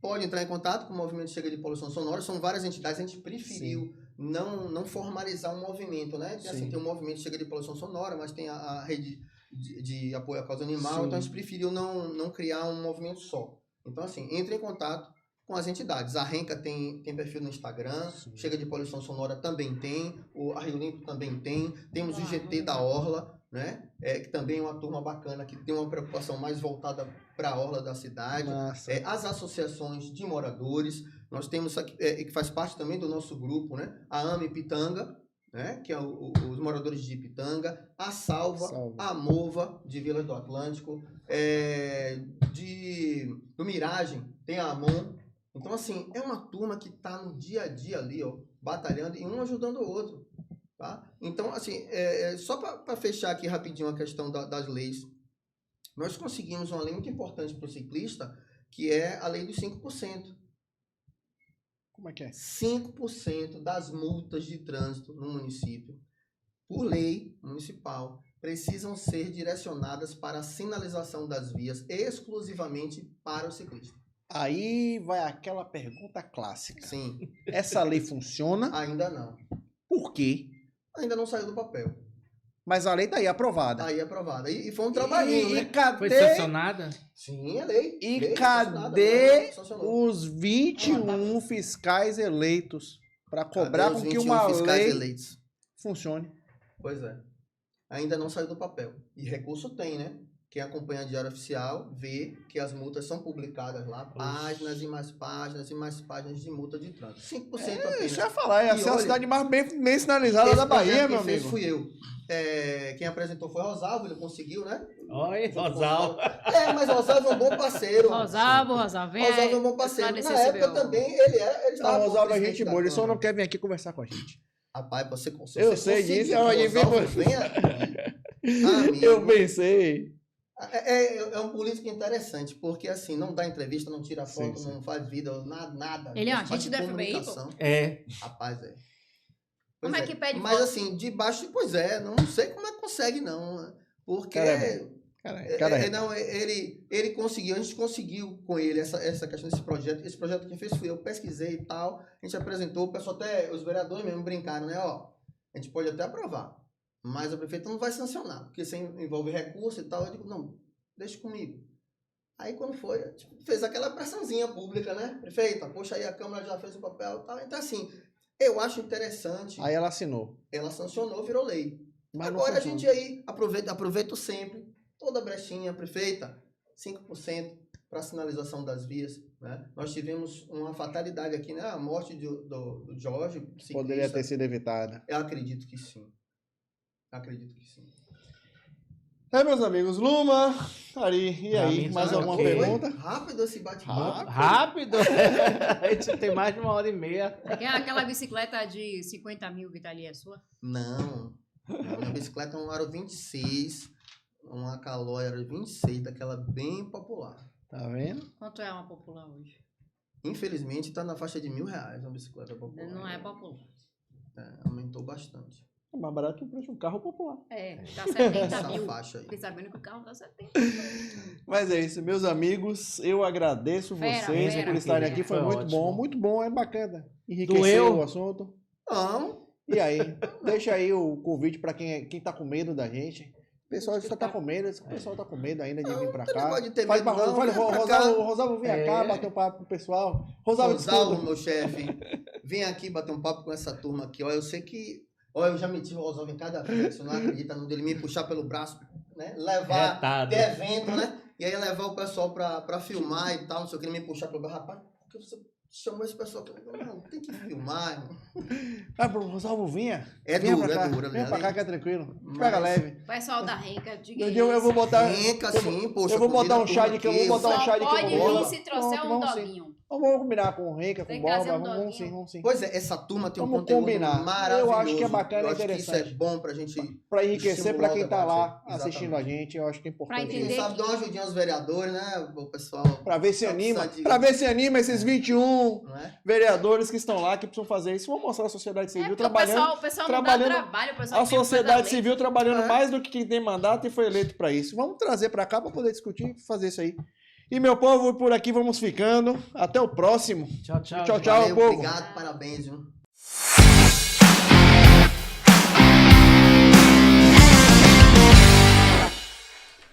pode entrar em contato com o Movimento Chega de Poluição Sonora, são várias entidades, a gente preferiu não formalizar um movimento, né? Assim, tem o Movimento Chega de Poluição Sonora, mas tem a rede de apoio à causa animal, então a gente preferiu não criar um movimento só. Então, assim, entre em contato com as entidades. A Renca tem perfil no Instagram, Chega de Poluição Sonora também tem, a Rio Limpo também tem, temos o GT da Orla, né? Que também é uma turma bacana, que tem uma preocupação mais voltada para a orla da cidade. As associações de moradores, nós temos aqui, que faz parte também do nosso grupo, né? A AME Pitanga, né? Que é os moradores de Pitanga, a Salva, a Mova, de Vilas do Atlântico, do Miragem, tem a AMON, Então, assim, é uma turma que está no dia a dia ali, ó, batalhando e um ajudando o outro, tá? Então, assim, só para fechar aqui rapidinho a questão das leis, nós conseguimos uma lei muito importante para o ciclista, que é a lei dos 5%. Como é que é? 5% das multas de trânsito no município, por lei municipal, precisam ser direcionadas para a sinalização das vias exclusivamente para o ciclista. Aí vai aquela pergunta clássica. Sim, Essa lei funciona? ainda não. Por quê? Ainda não saiu do papel. Mas a lei tá aí aprovada. Tá aí aprovada. E foi um trabalhinho, E né? cadê, Foi sancionada? Sim, é lei. e Lei cadê sancionou. os 21 fiscais eleitos para cobrar Cadê os com que 21 uma fiscais lei eleitos? funcione? Pois é. Ainda não saiu do papel. E recurso tem, né? Quem acompanha a Diário Oficial vê que as multas são publicadas lá, páginas e mais páginas de multa de trânsito. 5% apenas. Isso eu ia falar, é E a olha, cidade mais bem sinalizada Esse da Bahia, projeto meu quem fez amigo. fui eu. Quem apresentou foi Rosalvo, ele conseguiu, né? Oi, Junto com Rosal. Mas Rosalvo é um bom parceiro. Rosalvo, vem Rosalvo é aí um bom parceiro. esclarecer Na esse época BO. também, ele estava Não, como Rosalvo é presidente gente da boa, ele só Câmara. não quer vir aqui conversar com a gente. Rapaz, você Eu sei disso, eu Rosalvo vem aqui. Amigo, Eu pensei. É um político interessante, porque assim, não dá entrevista, não tira foto, Sim. não faz vida, nada. Ele é um Faz agente do FBI, comunicação. É. Rapaz, é. Como Pois é que pede Mas voto? assim, de baixo, pois é, não sei como é que consegue, não. Né? Porque Cara, ele conseguiu, a gente conseguiu com ele essa questão desse projeto. Esse projeto quem fez fui eu, pesquisei e tal. A gente apresentou, o pessoal até, os vereadores mesmo brincaram, né? Ó, a gente pode até aprovar, mas a prefeita não vai sancionar, porque isso envolve recurso e tal. Eu digo, não, deixa comigo. Aí quando foi, fez aquela pressãozinha pública, né? Prefeita, poxa, aí a Câmara já fez o papel e tal. Então assim, eu acho interessante. aí ela assinou. Ela sancionou, virou lei. Mas não Agora a funciona. gente aí aproveita sempre, toda brechinha, prefeita, 5% para sinalização das vias. Né? Nós tivemos uma fatalidade aqui, né? A morte do Jorge, ciclista. Poderia ter sido evitada. Eu acredito que sim. Meus amigos, Luma, Ari, e aí? Mais alguma ok. pergunta? Rápido esse bate-papo. Rápido? A gente tem mais de 1h30. Aquela bicicleta de 50 mil que tá ali é sua? Não. Minha bicicleta é um Aro 26, uma Caloi Aro 26, daquela bem popular. Tá vendo? Quanto é uma popular hoje? Infelizmente está na faixa de R$1.000 uma bicicleta popular. Não é popular. Aumentou bastante. É mais barato que o preço de um carro popular. Tá 70 Essa mil. faixa aí. Fiquei sabendo que o carro tá 70. Mas é isso, meus amigos. Eu agradeço Fera, vocês fera. por estarem aqui. Foi, Foi muito ótimo. bom, é bacana. Enriqueceu Doeu? o assunto. Não, E aí, deixa aí o convite para quem tá com medo da gente. O pessoal só tá com medo, o pessoal tá com medo ainda de vir pra cá. pode ter Faz medo pra, não, fale, vem pra Rosalvo, vem É. cá, bater um papo com o pessoal. Rosalvo, Rosalvo, desculpa. meu chefe, vem aqui bater um papo com essa turma aqui. Ó, eu sei que... Ó, eu já meti o Rosalvo em cada vez, você não acredita, não dele me puxar pelo braço, né? Levar, Retado. ter evento, né? E aí levar o pessoal pra filmar e tal, não sei o que, ele me puxar pelo braço. Rapaz, por que você chamou esse pessoal? Não, tem que filmar, irmão. Ah, pro Rosalvo, vinha. É Venha duro, pra cá. é duro. Vem pra cá que é tranquilo. Mas- Pega leve. Pessoal da Renca, diga Eu vou botar... Renca, sim, poxa. eu vou botar um convida a chá turma de que eu vou aqui, botar um chá de Só pode quilombola. vir se trouxer Pronto, um vamos sim. doguinho. Vamos combinar com o Renca, com Tem o que trazer Boba. um Vamos sim, doguinho. vamos sim. Pois é, essa turma tem um Vamos conteúdo combinar. maravilhoso. Eu acho que é bacana e Eu acho que isso é interessante. bom pra gente... Pra enriquecer pra quem tá lá Exatamente. assistindo a gente, eu acho que é importante. Pra entender Quem sabe dar uma ajudinha aos vereadores, né, o pessoal... Pra ver se Tá anima. precisando de- Pra ver se anima esses 21 Não é? vereadores que estão lá, que precisam fazer isso. Vamos mostrar a sociedade civil Porque trabalhando. o pessoal trabalhando- não dá trabalho, o pessoal A mesmo faz sociedade lei. civil trabalhando É. mais do que quem tem mandato e foi eleito pra isso. Vamos trazer pra cá pra poder discutir e fazer isso aí. E meu povo, por aqui vamos ficando. Até o próximo. Tchau, tchau. Tchau, gente. tchau, Valeu, povo. obrigado, parabéns, viu?